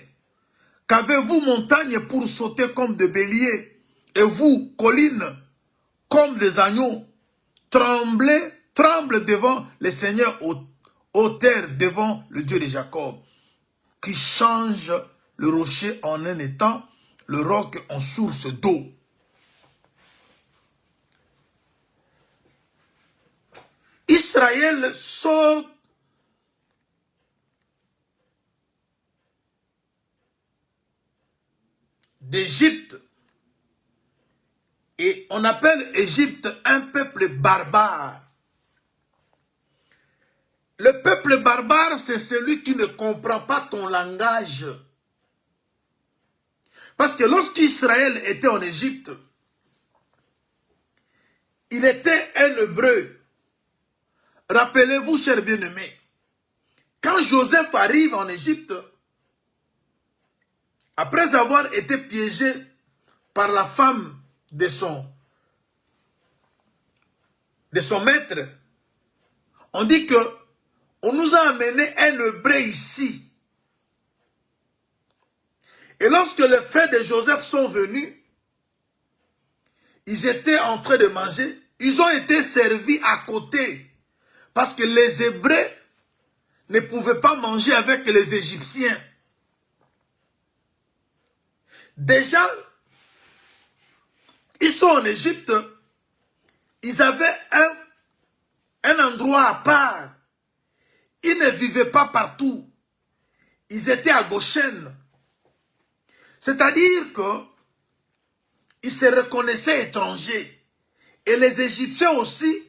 Qu'avez-vous montagne pour sauter comme de béliers? Et vous, collines, comme des agneaux, tremble devant le Seigneur aux terres, devant le Dieu de Jacob, qui change le rocher en un étang, le roc en source d'eau. Israël sort d'Égypte. Et on appelle Égypte un peuple barbare. Le peuple barbare, c'est celui qui ne comprend pas ton langage. Parce que lorsqu'Israël était en Égypte, il était un Hébreu. Rappelez-vous, chers bien-aimés, quand Joseph arrive en Égypte, après avoir été piégé par la femme de son maître, on dit que on nous a amené un Hébreu ici. Et lorsque les frères de Joseph sont venus, ils étaient en train de manger, ils ont été servis à côté. Parce que les Hébreux ne pouvaient pas manger avec les Égyptiens. Déjà, ils sont en Égypte, ils avaient un endroit à part. Ils ne vivaient pas partout. Ils étaient à Goshen. C'est-à-dire qu'ils se reconnaissaient étrangers. Et les Égyptiens aussi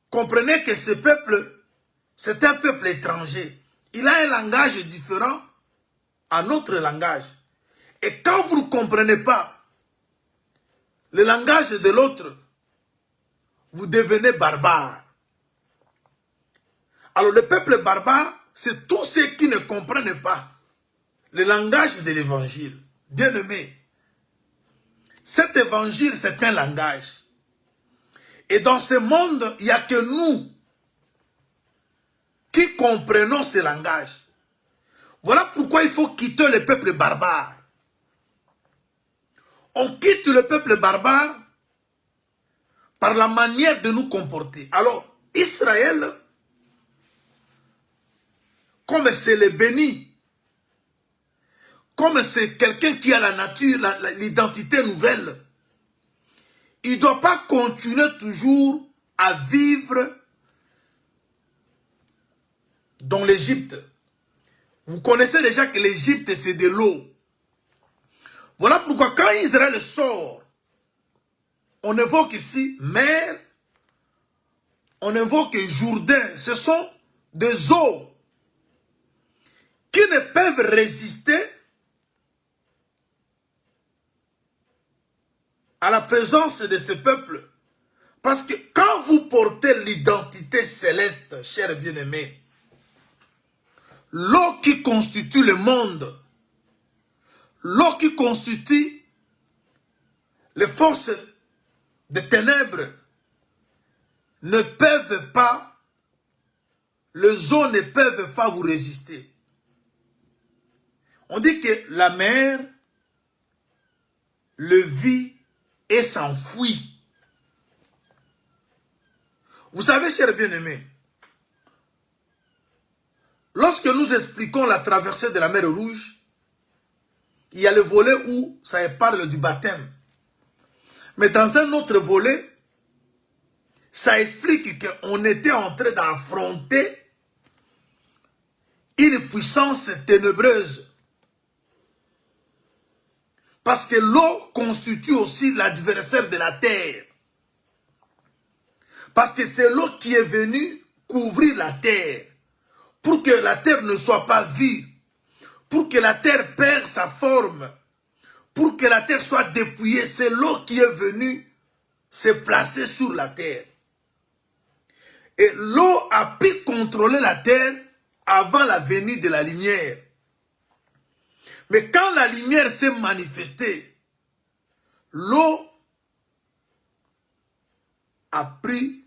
comprenaient que ce peuple, c'est un peuple étranger. Il a un langage différent à notre langage. Et quand vous ne comprenez pas le langage de l'autre, vous devenez barbare. Alors le peuple barbare, c'est tous ceux qui ne comprennent pas le langage de l'évangile. Bien-aimé, cet évangile, c'est un langage. Et dans ce monde, il n'y a que nous qui comprenons ce langage. Voilà pourquoi il faut quitter le peuple barbare. On quitte le peuple barbare par la manière de nous comporter. Alors, Israël, comme c'est le béni, comme c'est quelqu'un qui a la nature, l'identité nouvelle, il ne doit pas continuer toujours à vivre dans l'Égypte. Vous connaissez déjà que l'Égypte, c'est de l'eau. Voilà pourquoi quand Israël sort, on évoque ici mer, on évoque Jourdain. Ce sont des eaux qui ne peuvent résister à la présence de ce peuple. Parce que quand vous portez l'identité céleste, chers bien-aimés, l'eau qui constitue le monde, l'eau qui constitue les forces des ténèbres, ne peuvent pas, les eaux ne peuvent pas vous résister. On dit que la mer le vit et s'enfuit. Vous savez, chers bien-aimés, lorsque nous expliquons la traversée de la mer Rouge, il y a le volet où ça parle du baptême. Mais dans un autre volet, ça explique qu'on était en train d'affronter une puissance ténébreuse. Parce que l'eau constitue aussi l'adversaire de la terre. Parce que c'est l'eau qui est venue couvrir la terre. Pour que la terre ne soit pas vue. Pour que la terre perde sa forme. Pour que la terre soit dépouillée. C'est l'eau qui est venue se placer sur la terre. Et l'eau a pu contrôler la terre avant la venue de la lumière. Mais quand la lumière s'est manifestée, l'eau a pris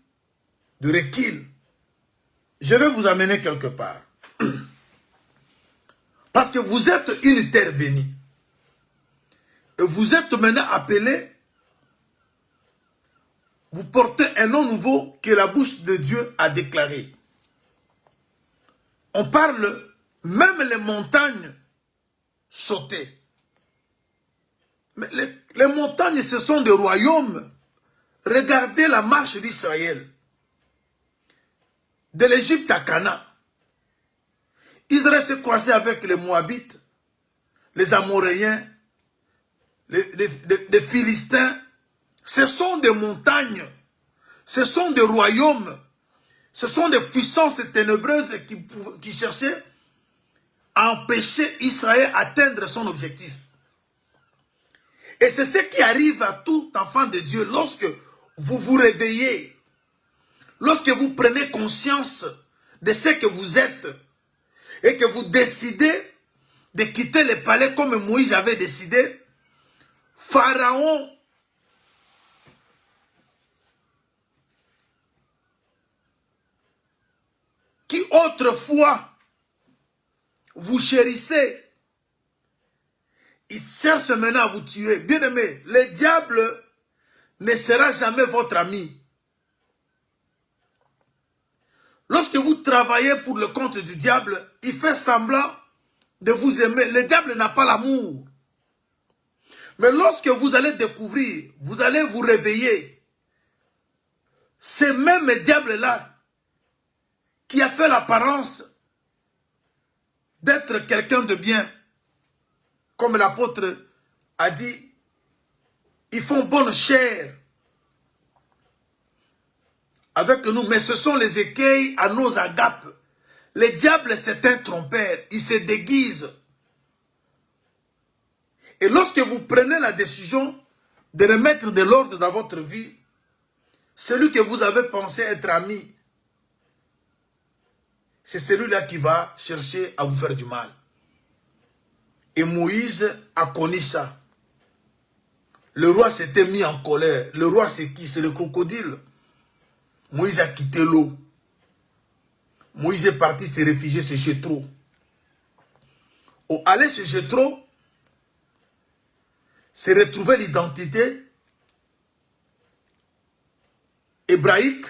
du recul. Je vais vous amener quelque part. Parce que vous êtes une terre bénie. Et vous êtes maintenant appelés, vous portez un nom nouveau que la bouche de Dieu a déclaré. On parle, même les montagnes sauter. Mais les montagnes, ce sont des royaumes. Regardez la marche d'Israël. De l'Égypte à Canaan. Israël s'est croisé avec les Moabites, les Amoréens, les Philistins. Ce sont des montagnes. Ce sont des royaumes. Ce sont des puissances ténébreuses qui cherchaient à empêcher Israël d'atteindre son objectif. Et c'est ce qui arrive à tout enfant de Dieu lorsque vous vous réveillez, lorsque vous prenez conscience de ce que vous êtes et que vous décidez de quitter le palais comme Moïse avait décidé, Pharaon qui autrefois vous chérissez, il cherche maintenant à vous tuer. Bien aimé, le diable ne sera jamais votre ami. Lorsque vous travaillez pour le compte du diable, il fait semblant de vous aimer. Le diable n'a pas l'amour. Mais lorsque vous allez découvrir, vous allez vous réveiller, ce même diable-là qui a fait l'apparence d'être quelqu'un de bien, comme l'apôtre a dit, ils font bonne chair avec nous, mais ce sont les écueils à nos agapes. Le diable, c'est un trompeur, il se déguise. Et lorsque vous prenez la décision de remettre de l'ordre dans votre vie, celui que vous avez pensé être ami, c'est celui-là qui va chercher à vous faire du mal. Et Moïse a connu ça. Le roi s'était mis en colère. Le roi, c'est qui? C'est le crocodile. Moïse a quitté l'eau. Moïse est parti se réfugier chez Jéthro. Au aller chez Jéthro, c'est retrouver l'identité hébraïque.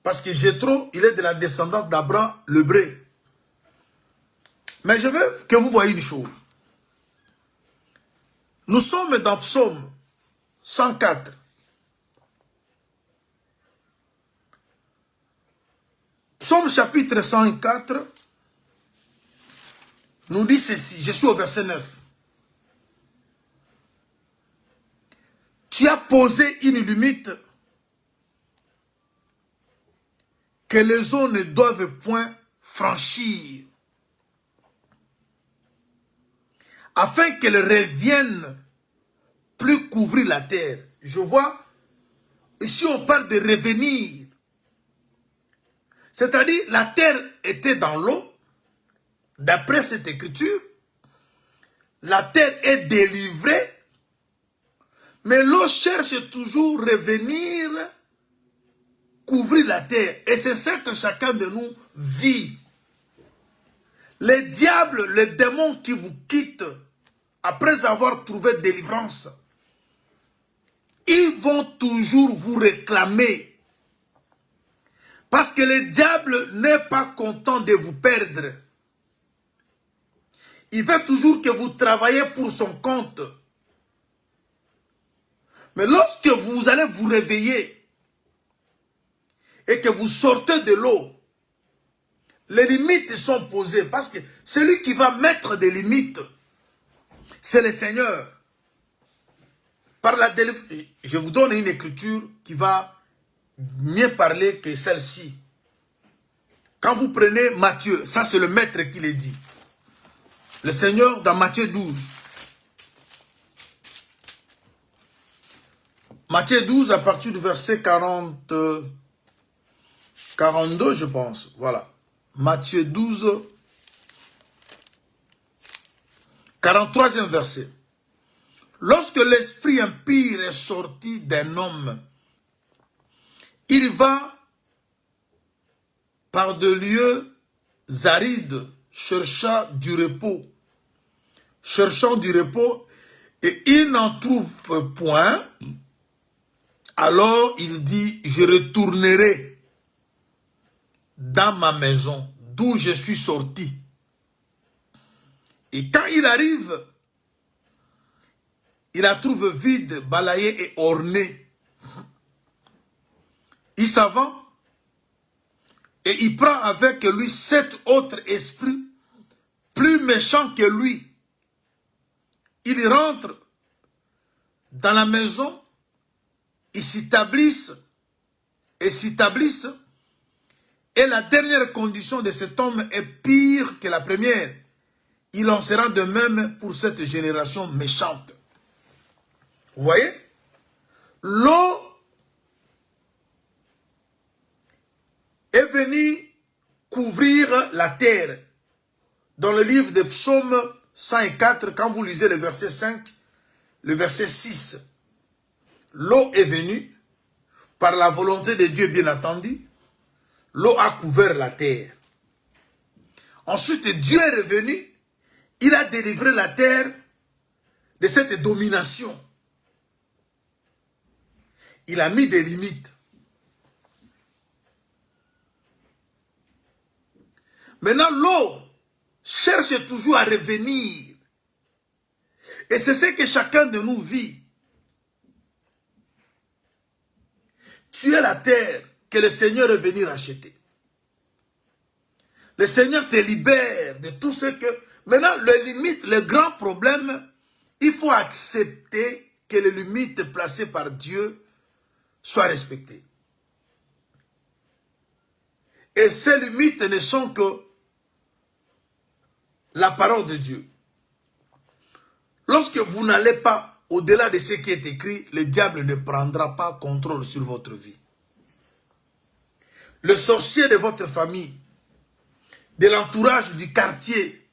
Parce que Jéthro, il est de la descendance d'Abraham l'Hébreu. Mais je veux que vous voyez une chose. Nous sommes dans Psaume 104. Psaume chapitre 104 nous dit ceci. Je suis au verset 9. Tu as posé une limite que les eaux ne doivent point franchir, afin qu'elles reviennent plus couvrir la terre. Je vois, ici on parle de revenir. C'est-à-dire, la terre était dans l'eau, d'après cette écriture. La terre est délivrée, mais l'eau cherche toujours revenir couvrir la terre. Et c'est ça que chacun de nous vit. Les diables, les démons qui vous quittent après avoir trouvé délivrance, ils vont toujours vous réclamer. Parce que le diable n'est pas content de vous perdre. Il veut toujours que vous travaillez pour son compte. Mais lorsque vous allez vous réveiller et que vous sortez de l'eau, les limites sont posées. Parce que celui qui va mettre des limites, c'est le Seigneur. Par la délivrance, je vous donne une écriture qui va mieux parler que celle-ci. Quand vous prenez Matthieu, ça c'est le maître qui le dit. Le Seigneur dans Matthieu 12. Matthieu 12 à partir du verset 42 je pense. Voilà. Matthieu 12, 43e verset. Lorsque l'esprit impur est sorti d'un homme, il va par des lieux arides, cherchant du repos. Et il n'en trouve point. Alors il dit, je retournerai dans ma maison, d'où je suis sorti. Et quand il arrive, il la trouve vide, balayée et ornée. Il s'en va et il prend avec lui 7 autres esprits plus méchants que lui. Il rentre dans la maison, ils s'établissent, et la dernière condition de cet homme est pire que la première. Il en sera de même pour cette génération méchante. Vous voyez? L'eau est venue couvrir la terre. dans le livre de Psaume 104, quand vous lisez le verset 5, le verset 6, l'eau est venue, par la volonté de Dieu bien entendu, l'eau a couvert la terre. Ensuite, Dieu est revenu, il a délivré la terre de cette domination. Il a mis des limites. Maintenant, l'eau cherche toujours à revenir. Et c'est ce que chacun de nous vit. Tu es la terre que le Seigneur est venu racheter. Le Seigneur te libère de tout ce que... Maintenant, les limites, le grand problème, il faut accepter que les limites placées par Dieu soient respectées. Et ces limites ne sont que la parole de Dieu. Lorsque vous n'allez pas au-delà de ce qui est écrit, le diable ne prendra pas contrôle sur votre vie. Le sorcier de votre famille, de l'entourage du quartier,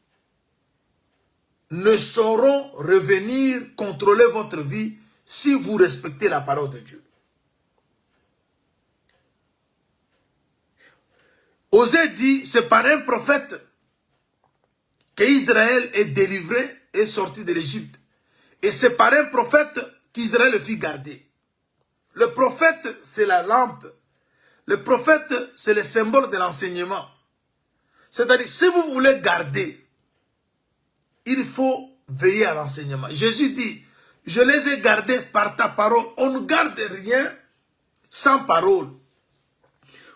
ne sauront revenir contrôler votre vie si vous respectez la parole de Dieu. Osée dit, c'est par un prophète qu'Israël est délivré et sorti de l'Égypte. Et c'est par un prophète qu'Israël le fit garder. Le prophète, c'est la lampe. Le prophète, c'est le symbole de l'enseignement. C'est-à-dire, si vous voulez garder, il faut veiller à l'enseignement. Jésus dit, je les ai gardés par ta parole. On ne garde rien sans parole.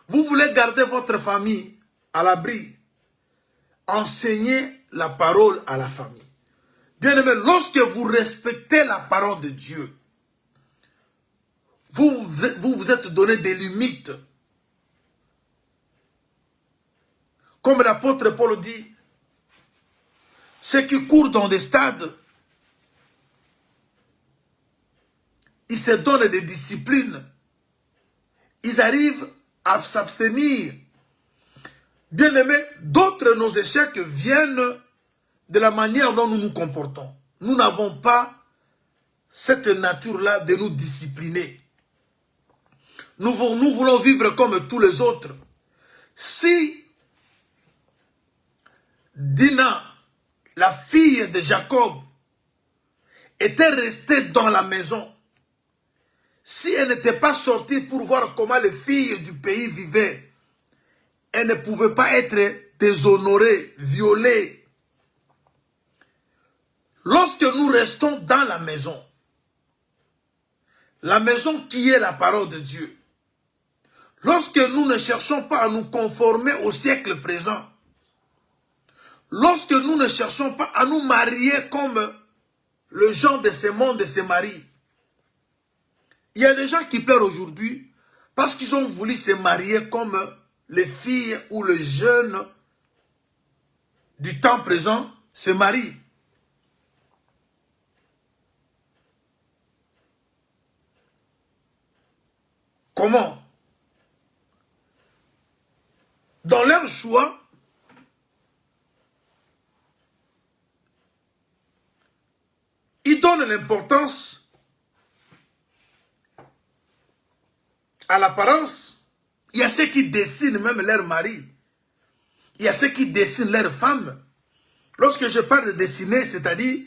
Vous voulez garder votre famille à l'abri. Enseignez la parole à la famille. Bien-aimé, lorsque vous respectez la parole de Dieu, vous vous êtes donné des limites. Comme l'apôtre Paul dit, ceux qui courent dans des stades, ils se donnent des disciplines. Ils arrivent à s'abstenir. Bien-aimé, d'autres de nos échecs viennent de la manière dont nous nous comportons. Nous n'avons pas cette nature-là de nous discipliner. Nous voulons vivre comme tous les autres. Si Dina, la fille de Jacob, était restée dans la maison, si elle n'était pas sortie pour voir comment les filles du pays vivaient, elle ne pouvait pas être déshonorée, violée. Lorsque nous restons dans la maison qui est la parole de Dieu, lorsque nous ne cherchons pas à nous conformer au siècle présent, lorsque nous ne cherchons pas à nous marier comme le genre de ce monde se marie, il y a des gens qui pleurent aujourd'hui parce qu'ils ont voulu se marier comme les filles ou les jeunes du temps présent se marient. Comment? Dans leur choix, ils donnent l'importance à l'apparence. Il y a ceux qui dessinent même leur mari. Il y a ceux qui dessinent leur femme. Lorsque je parle de dessiner, c'est-à-dire,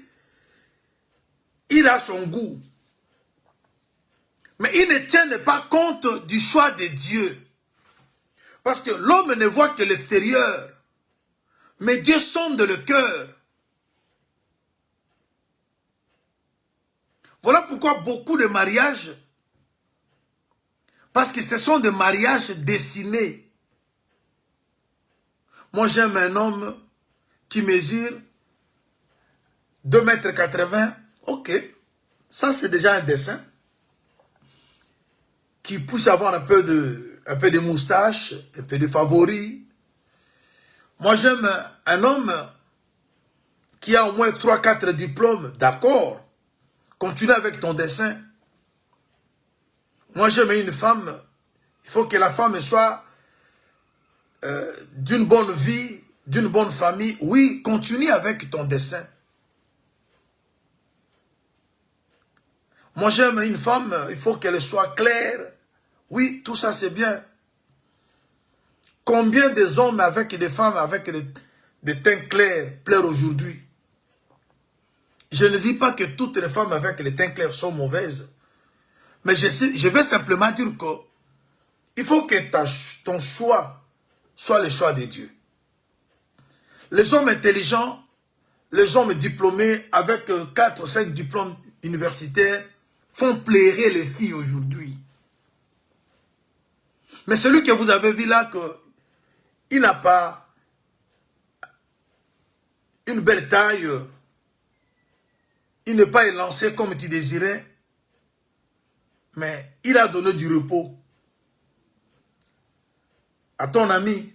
il a son goût. Mais ils ne tiennent pas compte du choix de Dieu. Parce que l'homme ne voit que l'extérieur. Mais Dieu sonde le cœur. Voilà pourquoi beaucoup de mariages, parce que ce sont des mariages dessinés. Moi j'aime un homme qui mesure 2,80 m. Ok, ça c'est déjà un dessin. Qui puisse avoir un peu de moustache, un peu de favoris. Moi j'aime un homme qui a au moins 3-4 diplômes, d'accord. Continue avec ton dessin. Moi j'aime une femme, il faut que la femme soit d'une bonne vie, d'une bonne famille, oui, continue avec ton dessein. Moi, j'aime une femme, il faut qu'elle soit claire. Oui, tout ça, c'est bien. Combien des hommes avec des femmes avec des teints clairs pleurent aujourd'hui? Je ne dis pas que toutes les femmes avec les teints clairs sont mauvaises. Mais je vais simplement dire que il faut que ton choix soit le choix de Dieu. Les hommes intelligents, les hommes diplômés avec 4 ou 5 diplômes universitaires font plairer les filles aujourd'hui. Mais celui que vous avez vu là, il n'a pas une belle taille, il n'est pas élancé comme tu désirais, mais il a donné du repos à ton ami.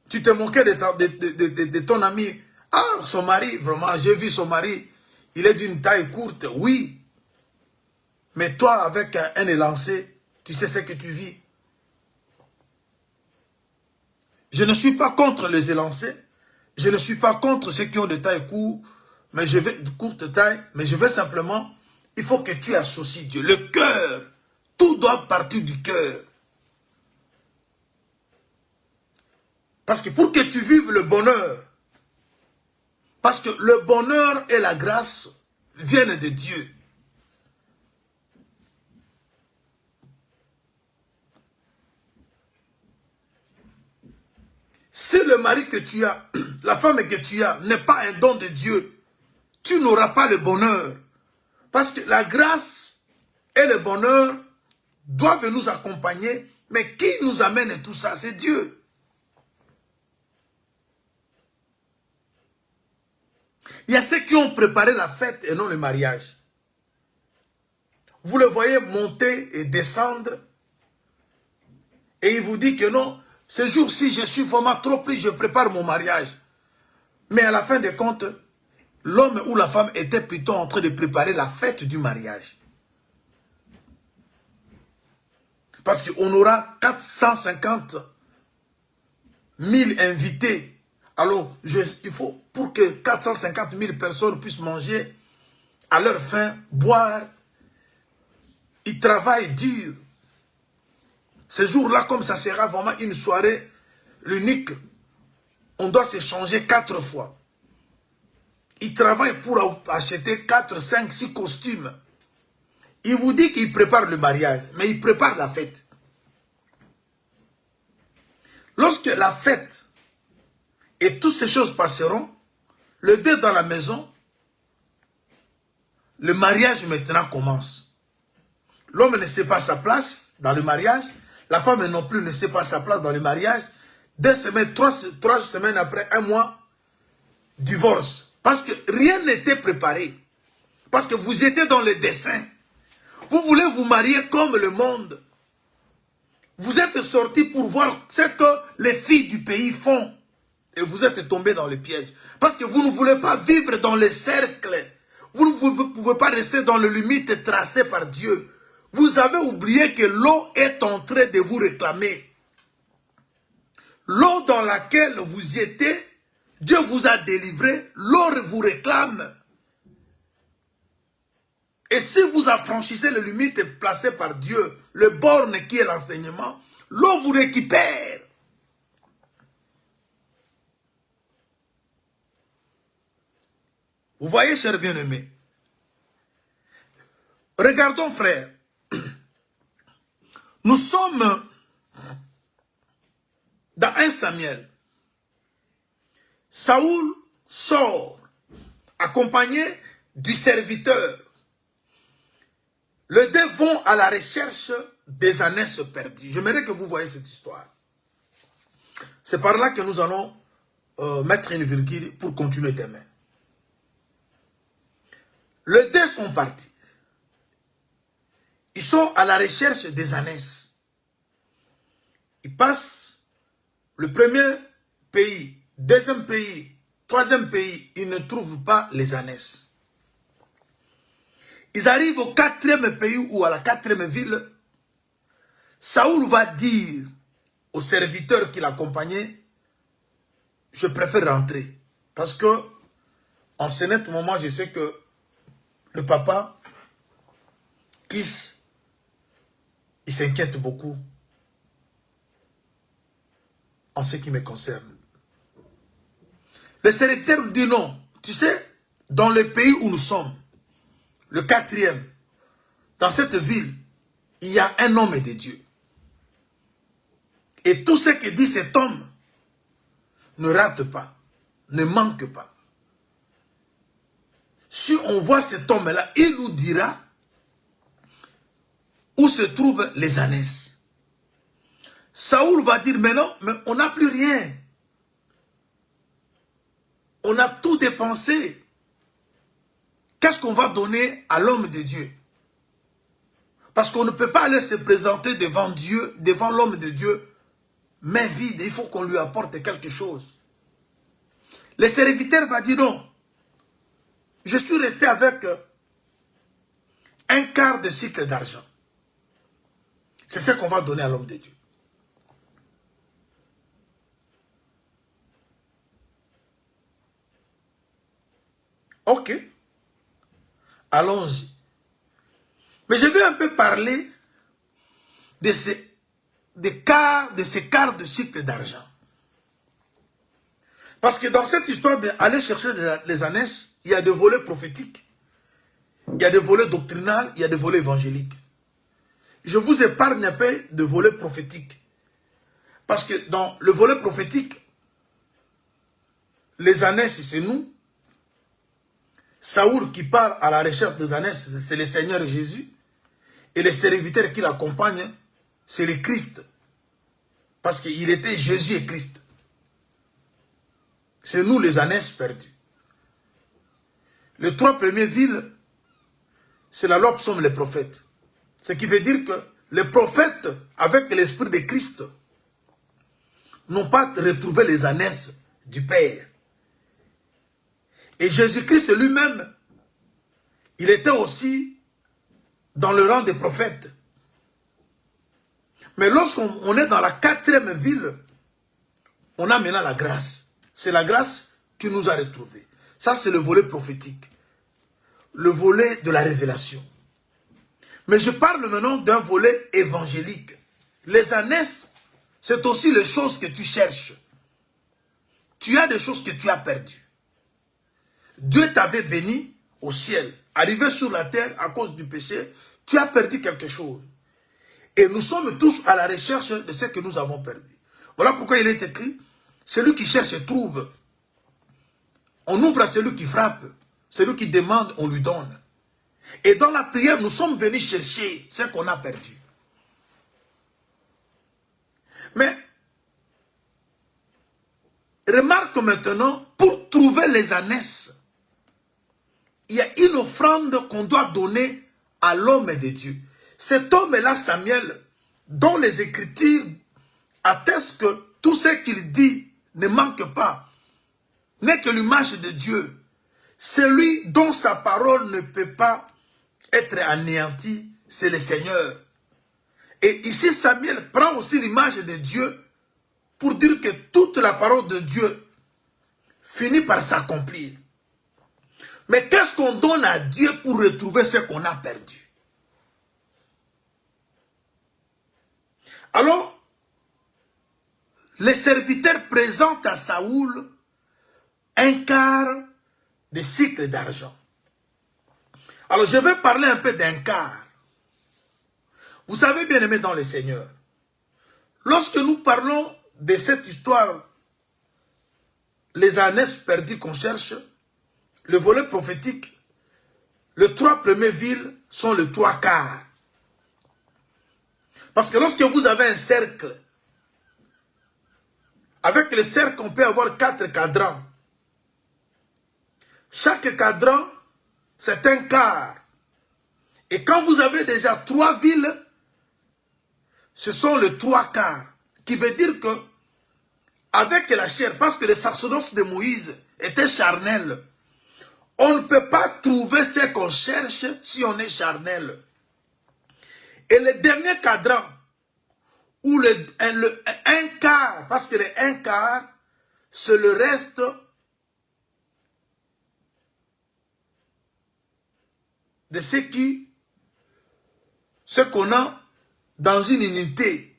Tu te moquais de ton ami. Ah, son mari, vraiment, j'ai vu son mari, il est d'une taille courte, oui. Mais toi, avec un élancé, tu sais ce que tu vis. Je ne suis pas contre les élancés. Je ne suis pas contre ceux qui ont de taille courte, mais je vais de courte taille, mais je veux simplement, il faut que tu associes Dieu. Le cœur, tout doit partir du cœur. Parce que pour que tu vives le bonheur, parce que le bonheur et la grâce viennent de Dieu. Si le mari que tu as, la femme que tu as, n'est pas un don de Dieu, tu n'auras pas le bonheur. Parce que la grâce et le bonheur doivent nous accompagner, mais qui nous amène tout ça? C'est Dieu. Il y a ceux qui ont préparé la fête et non le mariage. Vous le voyez monter et descendre, et il vous dit que non, ce jour-ci, je suis vraiment trop pris, je prépare mon mariage. Mais à la fin des comptes, l'homme ou la femme était plutôt en train de préparer la fête du mariage. Parce qu'on aura 450 000 invités. Alors, il faut, pour que 450 000 personnes puissent manger à leur faim, boire, ils travaillent dur. Ce jour-là, comme ça sera vraiment une soirée l'unique, on doit s'échanger 4 fois. Ils travaillent pour acheter 4, 5, 6 costumes. Il vous dit qu'il prépare le mariage, mais il prépare la fête. Lorsque la fête et toutes ces choses passeront, le deuil dans la maison, le mariage maintenant commence. L'homme ne sait pas sa place dans le mariage, la femme non plus ne sait pas sa place dans le mariage. 2 semaines, 3 semaines après, 1 mois, divorce. Parce que rien n'était préparé. Parce que vous étiez dans le dessein. Vous voulez vous marier comme le monde. Vous êtes sortis pour voir ce que les filles du pays font. Et vous êtes tombés dans le piège. Parce que vous ne voulez pas vivre dans les cercles. Vous ne pouvez pas rester dans les limites tracées par Dieu. Vous avez oublié que l'eau est en train de vous réclamer. L'eau dans laquelle vous étiez, Dieu vous a délivré, l'eau vous réclame. Et si vous affranchissez les limites placées par Dieu, le borne qui est l'enseignement, l'eau vous récupère. Vous voyez, chers bien-aimés, regardons, frère, nous sommes dans 1 Samuel. Saoul sort, accompagné du serviteur. Les deux vont à la recherche des ânesses perdues. J'aimerais que vous voyez cette histoire. C'est par là que nous allons mettre une virgule pour continuer demain. Les deux sont partis. Ils sont à la recherche des ânesses. Ils passent le premier pays, deuxième pays, troisième pays, ils ne trouvent pas les ânesses. Ils arrivent au 4e pays ou à la 4e ville. Saoul va dire au serviteur qui l'accompagnait, je préfère rentrer. Parce que, en ce net moment, je sais que le papa, Kiss, il s'inquiète beaucoup en ce qui me concerne. Le serviteur dit non. Tu sais, dans le pays où nous sommes, le 4e, dans cette ville, il y a un homme de Dieu. Et tout ce que dit cet homme ne rate pas, ne manque pas. Si on voit cet homme-là, il nous dira où se trouvent les ânesses. Saoul va dire, mais non, mais on n'a plus rien. On a tout dépensé. Qu'est-ce qu'on va donner à l'homme de Dieu? Parce qu'on ne peut pas aller se présenter devant Dieu, devant l'homme de Dieu, main vide. Il faut qu'on lui apporte quelque chose. Le serviteur va dire non. Je suis resté avec un quart de cycle d'argent. C'est ce qu'on va donner à l'homme de Dieu. Ok. Allons-y. Mais je vais un peu parler de ces quarts de cycle d'argent. Parce que dans cette histoire d'aller chercher les ânesses, il y a des volets prophétiques, il y a des volets doctrinaux, il y a des volets évangéliques. Je vous épargne un peu de volets prophétiques. Parce que dans le volet prophétique, les ânesses, c'est nous. Saoul qui part à la recherche des ânesses, c'est le Seigneur Jésus. Et les serviteurs qui l'accompagnent, c'est le Christ. Parce qu'il était Jésus et Christ. C'est nous les ânesses perdus. Les 3 premières villes, c'est la loi psaume les prophètes. Ce qui veut dire que les prophètes, avec l'esprit de Christ, n'ont pas retrouvé les ânesses du Père. Et Jésus-Christ lui-même, il était aussi dans le rang des prophètes. Mais lorsqu'on est dans la 4e ville, on a maintenant la grâce. C'est la grâce qui nous a retrouvés. Ça, c'est le volet prophétique. Le volet de la révélation. Mais je parle maintenant d'un volet évangélique. Les ânesses, c'est aussi les choses que tu cherches. Tu as des choses que tu as perdues. Dieu t'avait béni au ciel. Arrivé sur la terre à cause du péché, tu as perdu quelque chose. Et nous sommes tous à la recherche de ce que nous avons perdu. Voilà pourquoi il est écrit, celui qui cherche trouve. On ouvre à celui qui frappe. Celui qui demande, on lui donne. Et dans la prière, nous sommes venus chercher ce qu'on a perdu. Mais, remarque maintenant, pour trouver les ânesses, il y a une offrande qu'on doit donner à l'homme de Dieu. Cet homme-là, Samuel, dont les Écritures attestent que tout ce qu'il dit ne manque pas, n'est que l'image de Dieu. Celui dont sa parole ne peut pas être anéantie, c'est le Seigneur. Et ici, Samuel prend aussi l'image de Dieu pour dire que toute la parole de Dieu finit par s'accomplir. Mais qu'est-ce qu'on donne à Dieu pour retrouver ce qu'on a perdu? Alors, les serviteurs présentent à Saoul un quart de cycle d'argent. Alors, je vais parler un peu d'un quart. Vous savez, bien aimé dans le Seigneur, lorsque nous parlons de cette histoire, les ânesses perdues qu'on cherche, le volet prophétique, les 3 premières villes sont les 3 quarts. Parce que lorsque vous avez un cercle, avec le cercle, on peut avoir 4 cadrans. Chaque cadran, c'est un quart. Et quand vous avez déjà 3 villes, ce sont les 3 quarts. Qui veut dire que, avec la chair, parce que le sacerdoce de Moïse était charnel, on ne peut pas trouver ce qu'on cherche si on est charnel. Et le dernier cadran, ou un quart, parce que le 1 quart, c'est le reste de ce qu'on a dans une unité.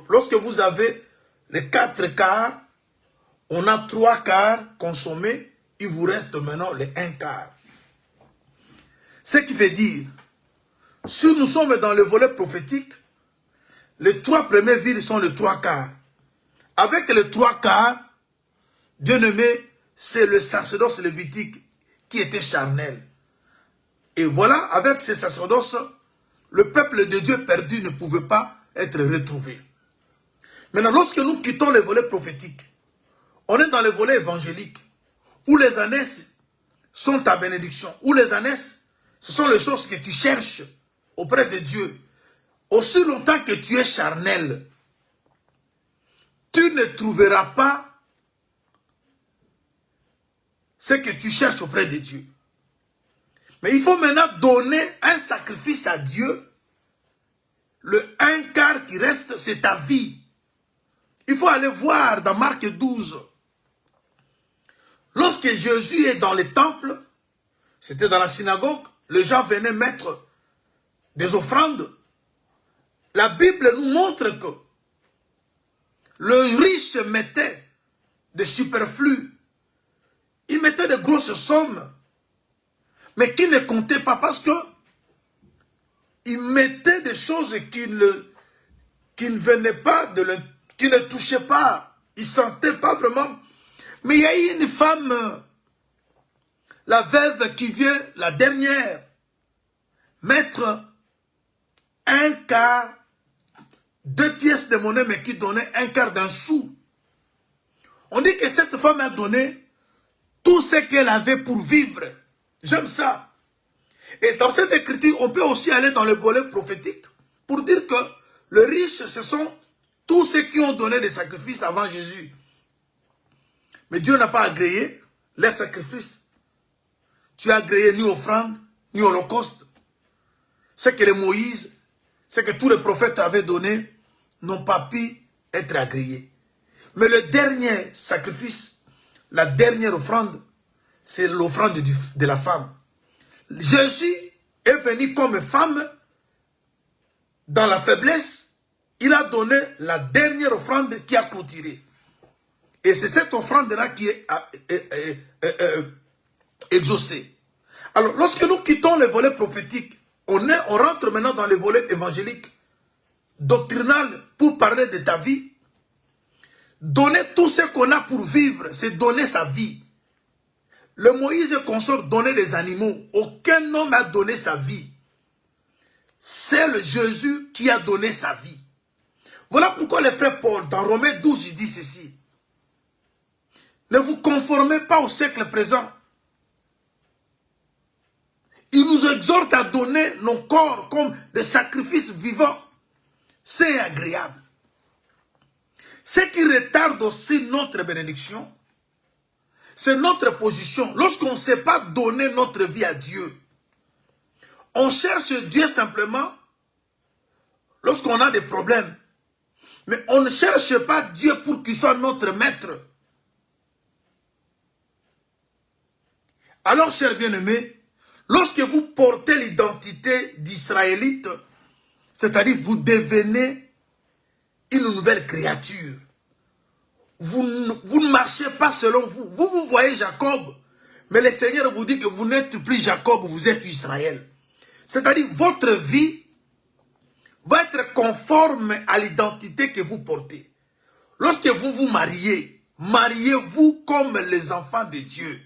Lorsque vous avez les 4 quarts, on a 3 quarts consommés, il vous reste maintenant les 1 quart. Ce qui veut dire, si nous sommes dans le volet prophétique, les 3 premières villes sont les 3 quarts. Avec les 3 quarts, bien-aimé, c'est le sacerdoce lévitique qui était charnel. Et voilà, avec ces sacerdoces, le peuple de Dieu perdu ne pouvait pas être retrouvé. Maintenant, lorsque nous quittons le volet prophétique, on est dans le volet évangélique, où les ânesses sont ta bénédiction, où les ânesses, ce sont les choses que tu cherches auprès de Dieu. Aussi longtemps que tu es charnel, tu ne trouveras pas ce que tu cherches auprès de Dieu. Mais il faut maintenant donner un sacrifice à Dieu. Le 1 quart qui reste, c'est ta vie. Il faut aller voir dans Marc 12. Lorsque Jésus est dans le temple, c'était dans la synagogue, les gens venaient mettre des offrandes. La Bible nous montre que le riche mettait des superflus. Il mettait de grosses sommes, mais qui ne comptait pas parce que il mettait des choses qui ne venaient pas, qui ne touchaient pas. Il ne sentait pas vraiment. Mais il y a eu une femme, la veuve qui vient, la dernière, mettre 1 quart, 2 pièces de monnaie, mais qui donnait 1 quart d'un sou. On dit que cette femme a donné tout ce qu'elle avait pour vivre. J'aime ça. Et dans cette écriture, on peut aussi aller dans le volet prophétique pour dire que les riches, ce sont tous ceux qui ont donné des sacrifices avant Jésus. Mais Dieu n'a pas agréé les sacrifices. Tu as agréé ni offrande, ni holocauste. Ce que les Moïse, ce que tous les prophètes avaient donné, n'ont pas pu être agréés. Mais le dernier sacrifice, la dernière offrande, c'est l'offrande de la femme. Jésus est venu comme femme dans la faiblesse. Il a donné la dernière offrande qui a clôturé. Et c'est cette offrande-là qui est exaucée. Alors, lorsque nous quittons le volet prophétique, on rentre maintenant dans le volet évangélique, doctrinal, pour parler de ta vie. Donner tout ce qu'on a pour vivre, c'est donner sa vie. Le Moïse consort donnait des animaux. Aucun homme n'a donné sa vie. C'est le Jésus qui a donné sa vie. Voilà pourquoi le frère Paul, dans Romains 12, il dit ceci. Ne vous conformez pas au siècle présent. Il nous exhorte à donner nos corps comme des sacrifices vivants. C'est agréable. Ce qui retarde aussi notre bénédiction, c'est notre position. Lorsqu'on ne sait pas donner notre vie à Dieu, on cherche Dieu simplement lorsqu'on a des problèmes. Mais on ne cherche pas Dieu pour qu'il soit notre maître. Alors, chers bien-aimés, lorsque vous portez l'identité d'Israélite, c'est-à-dire vous devenez une nouvelle créature. Vous ne marchez pas selon vous. Vous voyez Jacob, mais le Seigneur vous dit que vous n'êtes plus Jacob, vous êtes Israël. C'est-à-dire votre vie va être conforme à l'identité que vous portez. Lorsque vous vous mariez, mariez-vous comme les enfants de Dieu.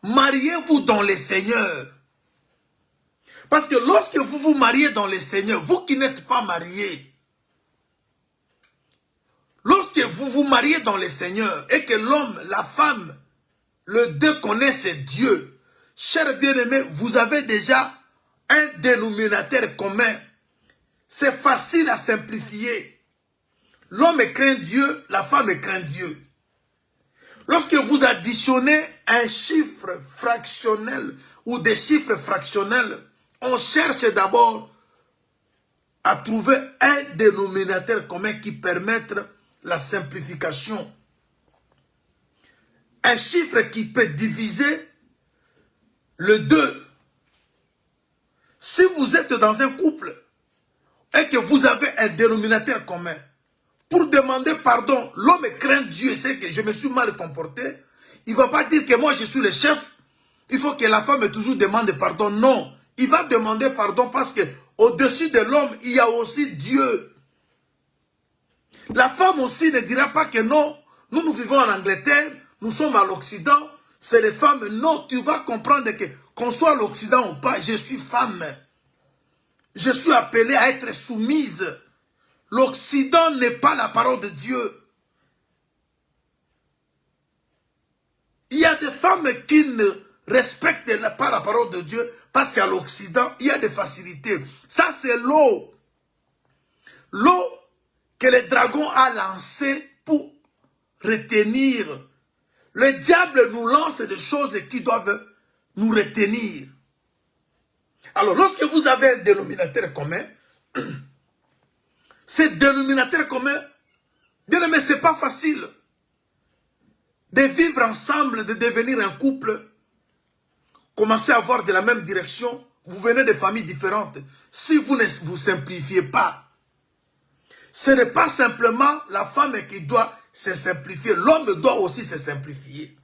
Mariez-vous dans le Seigneur. Parce que lorsque vous vous mariez dans le Seigneur, vous qui n'êtes pas mariés, lorsque vous vous mariez dans le Seigneur et que l'homme, la femme, le deux connaissent Dieu, chers bien-aimés, vous avez déjà un dénominateur commun. C'est facile à simplifier. L'homme craint Dieu, la femme craint Dieu. Lorsque vous additionnez un chiffre fractionnel ou des chiffres fractionnels, on cherche d'abord à trouver un dénominateur commun qui permette la simplification un chiffre qui peut diviser le 2. Si vous êtes dans un couple et que vous avez un dénominateur commun, pour demander pardon, l'homme craint Dieu, c'est que je me suis mal comporté. Il ne va pas dire que moi je suis le chef. Il faut que la femme toujours demande pardon. Non, il va demander pardon parce que au-dessus de l'homme, il y a aussi Dieu. La femme aussi ne dira pas que non, nous vivons en Angleterre, nous sommes à l'Occident, c'est les femmes. Non, tu vas comprendre que qu'on soit à l'Occident ou pas, je suis femme. Je suis appelée à être soumise. L'Occident n'est pas la parole de Dieu. Il y a des femmes qui ne respectent pas la parole de Dieu parce qu'à l'Occident, il y a des facilités. Ça, c'est l'eau. L'eau que le dragon a lancée pour retenir. Le diable nous lance des choses qui doivent nous retenir. Alors, lorsque vous avez un dénominateur commun, ce dénominateur commun, bien aimé, ce n'est pas facile de vivre ensemble, de devenir un couple, commencer à avoir de la même direction. Vous venez de familles différentes. Si vous ne vous simplifiez pas, ce n'est pas simplement la femme qui doit se simplifier. L'homme doit aussi se simplifier.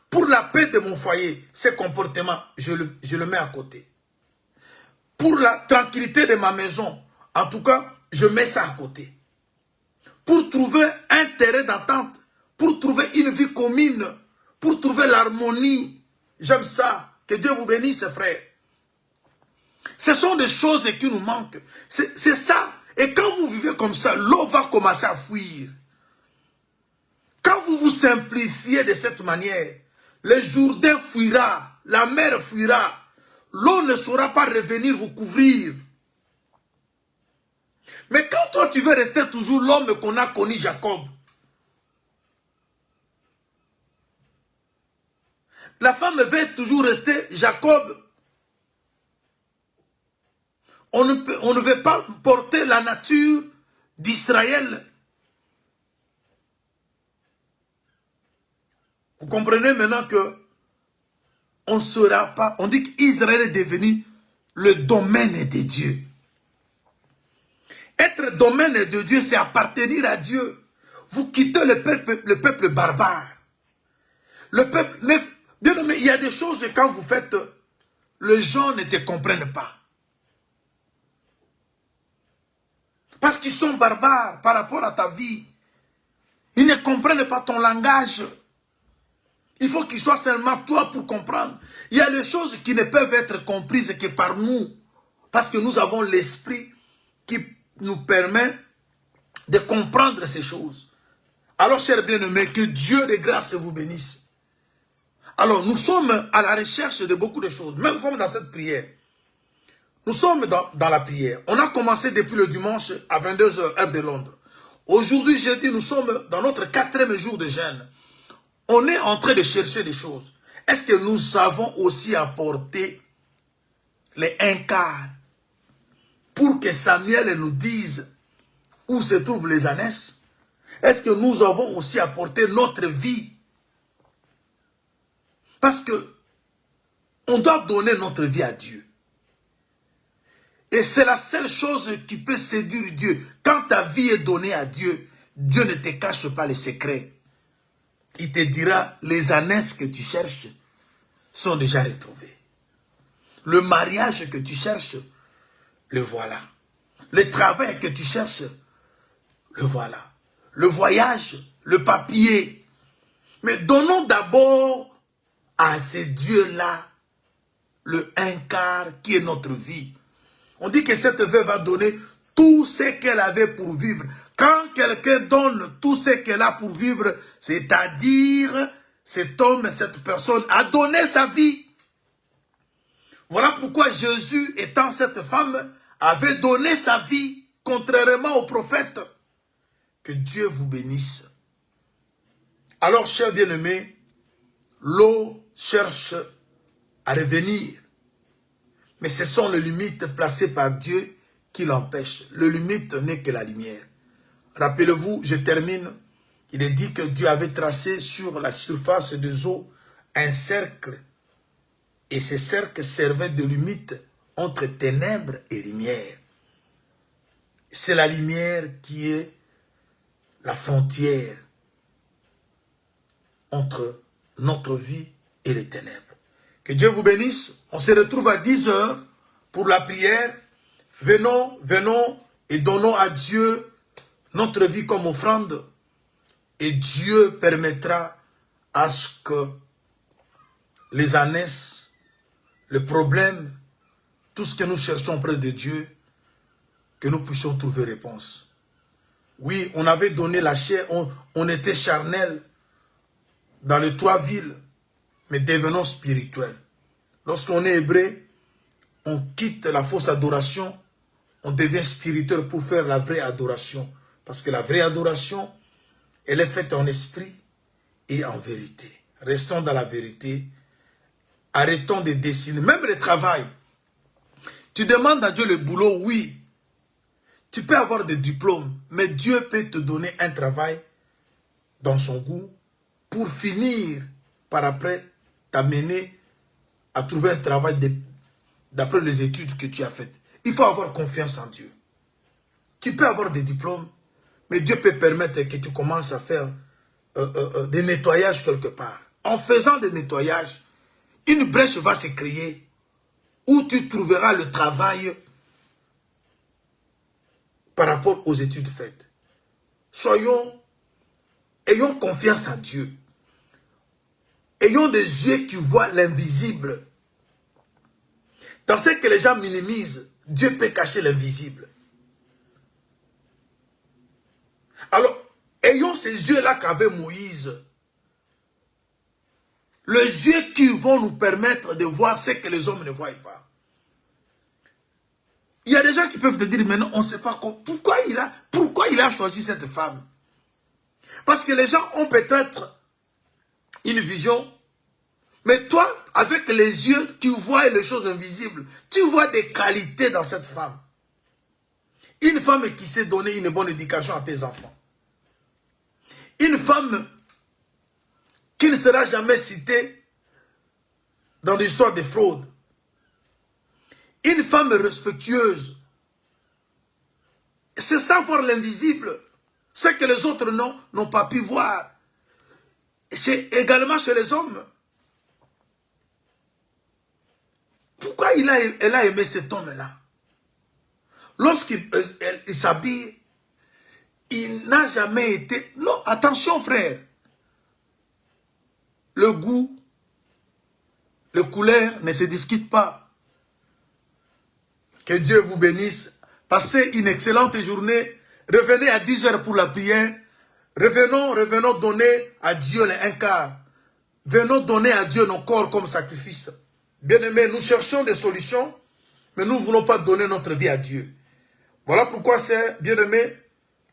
Pour la paix de mon foyer, ces comportements, je le mets à côté. Pour la tranquillité de ma maison, en tout cas, je mets ça à côté. Pour trouver un terrain d'entente, pour trouver une vie commune, pour trouver l'harmonie. J'aime ça. Que Dieu vous bénisse, frère. Ce sont des choses qui nous manquent. C'est ça. Et quand vous vivez comme ça, l'eau va commencer à fuir. Quand vous vous simplifiez de cette manière, le Jourdain fuira, la mer fuira. L'eau ne saura pas revenir vous couvrir. Mais quand toi tu veux rester toujours l'homme qu'on a connu, Jacob, la femme veut toujours rester Jacob. On ne veut pas porter la nature d'Israël. Vous comprenez maintenant que on ne sera pas. On dit qu'Israël est devenu le domaine de Dieu. Être domaine de Dieu, c'est appartenir à Dieu. Vous quittez le peuple barbare. Le peuple, bien aimé, il y a des choses quand vous faites, les gens ne te comprennent pas. Parce qu'ils sont barbares par rapport à ta vie. Ils ne comprennent pas ton langage. Il faut qu'ils soient seulement toi pour comprendre. Il y a des choses qui ne peuvent être comprises que par nous. Parce que nous avons l'esprit qui nous permet de comprendre ces choses. Alors, chers bien-aimés, que Dieu de grâce vous bénisse. Alors, nous sommes à la recherche de beaucoup de choses, même comme dans cette prière. Nous sommes dans la prière. On a commencé depuis le dimanche à 22 h, heure de Londres. Aujourd'hui, jeudi, nous sommes dans notre 4e jour de jeûne. On est en train de chercher des choses. Est-ce que nous savons aussi apporter les 1/4 pour que Samuel nous dise où se trouvent les ânesses? Est-ce que nous avons aussi apporté notre vie? Parce que on doit donner notre vie à Dieu. Et c'est la seule chose qui peut séduire Dieu. Quand ta vie est donnée à Dieu, Dieu ne te cache pas les secrets. Il te dira, les ânesses que tu cherches sont déjà retrouvées. Le mariage que tu cherches, le voilà. Le travail que tu cherches, le voilà. Le voyage, le papier. Mais donnons d'abord à ces dieux-là le 1/4 qui est notre vie. On dit que cette veuve a donné tout ce qu'elle avait pour vivre. Quand quelqu'un donne tout ce qu'elle a pour vivre, c'est-à-dire cet homme, cette personne a donné sa vie. Voilà pourquoi Jésus, étant cette femme, avait donné sa vie, contrairement au prophète. Que Dieu vous bénisse. Alors, chers bien-aimés, l'eau cherche à revenir. Mais ce sont les limites placées par Dieu qui l'empêchent. Le limite n'est que la lumière. Rappelez-vous, je termine. il est dit que Dieu avait tracé sur la surface des eaux un cercle. Et ce cercle servait de limite entre ténèbres et lumière. C'est la lumière qui est la frontière entre notre vie et les ténèbres. Que Dieu vous bénisse. On se retrouve à 10 h pour la prière. Venons, venons et donnons à Dieu notre vie comme offrande. Et Dieu permettra à ce que les ânesses, le problème, tout ce que nous cherchons auprès de Dieu, que nous puissions trouver réponse. Oui, on avait donné la chair, on était charnel dans les 3 villes, mais devenons spirituels. Lorsqu'on est hébreu, on quitte la fausse adoration, on devient spirituel pour faire la vraie adoration. Parce que la vraie adoration, elle est faite en esprit et en vérité. Restons dans la vérité. Arrêtons de dessiner. Même le travail. Tu demandes à Dieu le boulot, oui. Tu peux avoir des diplômes, mais Dieu peut te donner un travail dans son goût pour finir par après t'amener à trouver un travail d'après les études que tu as faites. Il faut avoir confiance en Dieu. Tu peux avoir des diplômes, mais Dieu peut permettre que tu commences à faire des nettoyages quelque part. En faisant des nettoyages, une brèche va se créer où tu trouveras le travail par rapport aux études faites. Ayons confiance en Dieu. Ayons des yeux qui voient l'invisible. Dans ce que les gens minimisent, Dieu peut cacher l'invisible. Alors, ayons ces yeux-là qu'avait Moïse. Les yeux qui vont nous permettre de voir ce que les hommes ne voient pas. Il y a des gens qui peuvent te dire, mais non, on ne sait pas pourquoi il a choisi cette femme. Parce que les gens ont peut-être une vision, mais toi, avec les yeux, tu vois les choses invisibles. Tu vois des qualités dans cette femme. Une femme qui sait donner une bonne éducation à tes enfants. Une femme qui ne sera jamais citée dans l'histoire de fraude. Une femme respectueuse. C'est ça voir l'invisible. Ce que les autres n'ont pas pu voir. C'est également chez les hommes. Pourquoi elle a aimé cet homme-là? Lorsqu'il s'habille, il n'a jamais été... Non, attention frère. Le goût, les couleurs ne se discutent pas. Que Dieu vous bénisse. Passez une excellente journée. Revenez à 10 h pour la prière. Revenons donner à Dieu les 1/4. Venons donner à Dieu nos corps comme sacrifice. Bien-aimés, nous cherchons des solutions, mais nous ne voulons pas donner notre vie à Dieu. Voilà pourquoi c'est, bien-aimés,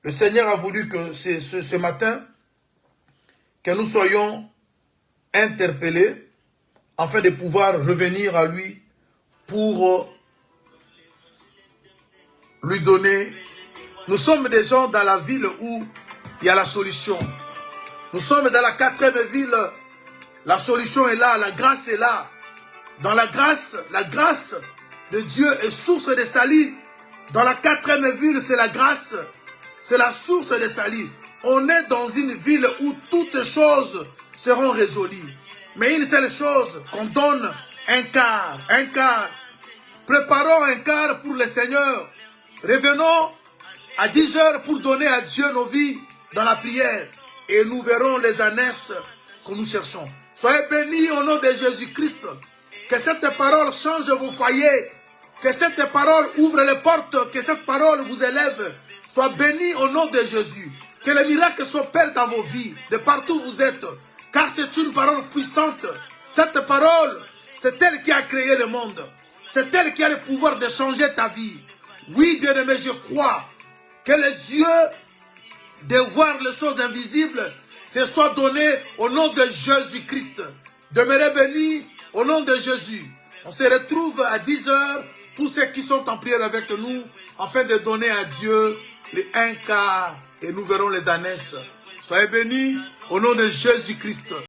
le Seigneur a voulu que ce matin, que nous soyons interpellés afin de pouvoir revenir à lui pour lui donner. Nous sommes des gens dans la ville où il y a la solution. Nous sommes dans la 4e ville. La solution est là, la grâce est là. Dans la grâce de Dieu est source de salut. Dans la 4e ville, c'est la grâce. C'est la source de salut. On est dans une ville où toutes choses seront résolues. Mais une seule chose, qu'on donne 1/4. Préparons 1/4 pour le Seigneur. Revenons à 10 h pour donner à Dieu nos vies dans la prière. Et nous verrons les ânesses que nous cherchons. Soyez bénis au nom de Jésus-Christ. Que cette parole change vos foyers. Que cette parole ouvre les portes. Que cette parole vous élève. Soyez bénis au nom de Jésus. Que les miracles s'opèrent dans vos vies. De partout où vous êtes. Car c'est une parole puissante. Cette parole, c'est elle qui a créé le monde. C'est elle qui a le pouvoir de changer ta vie. Oui, bien-aimé, je crois que les yeux de voir les choses invisibles te soient donnés au nom de Jésus-Christ. Demeurez bénis au nom de Jésus. On se retrouve à 10 h pour ceux qui sont en prière avec nous, afin de donner à Dieu les 1/4 et nous verrons les ânesses. Soyez bénis au nom de Jésus-Christ.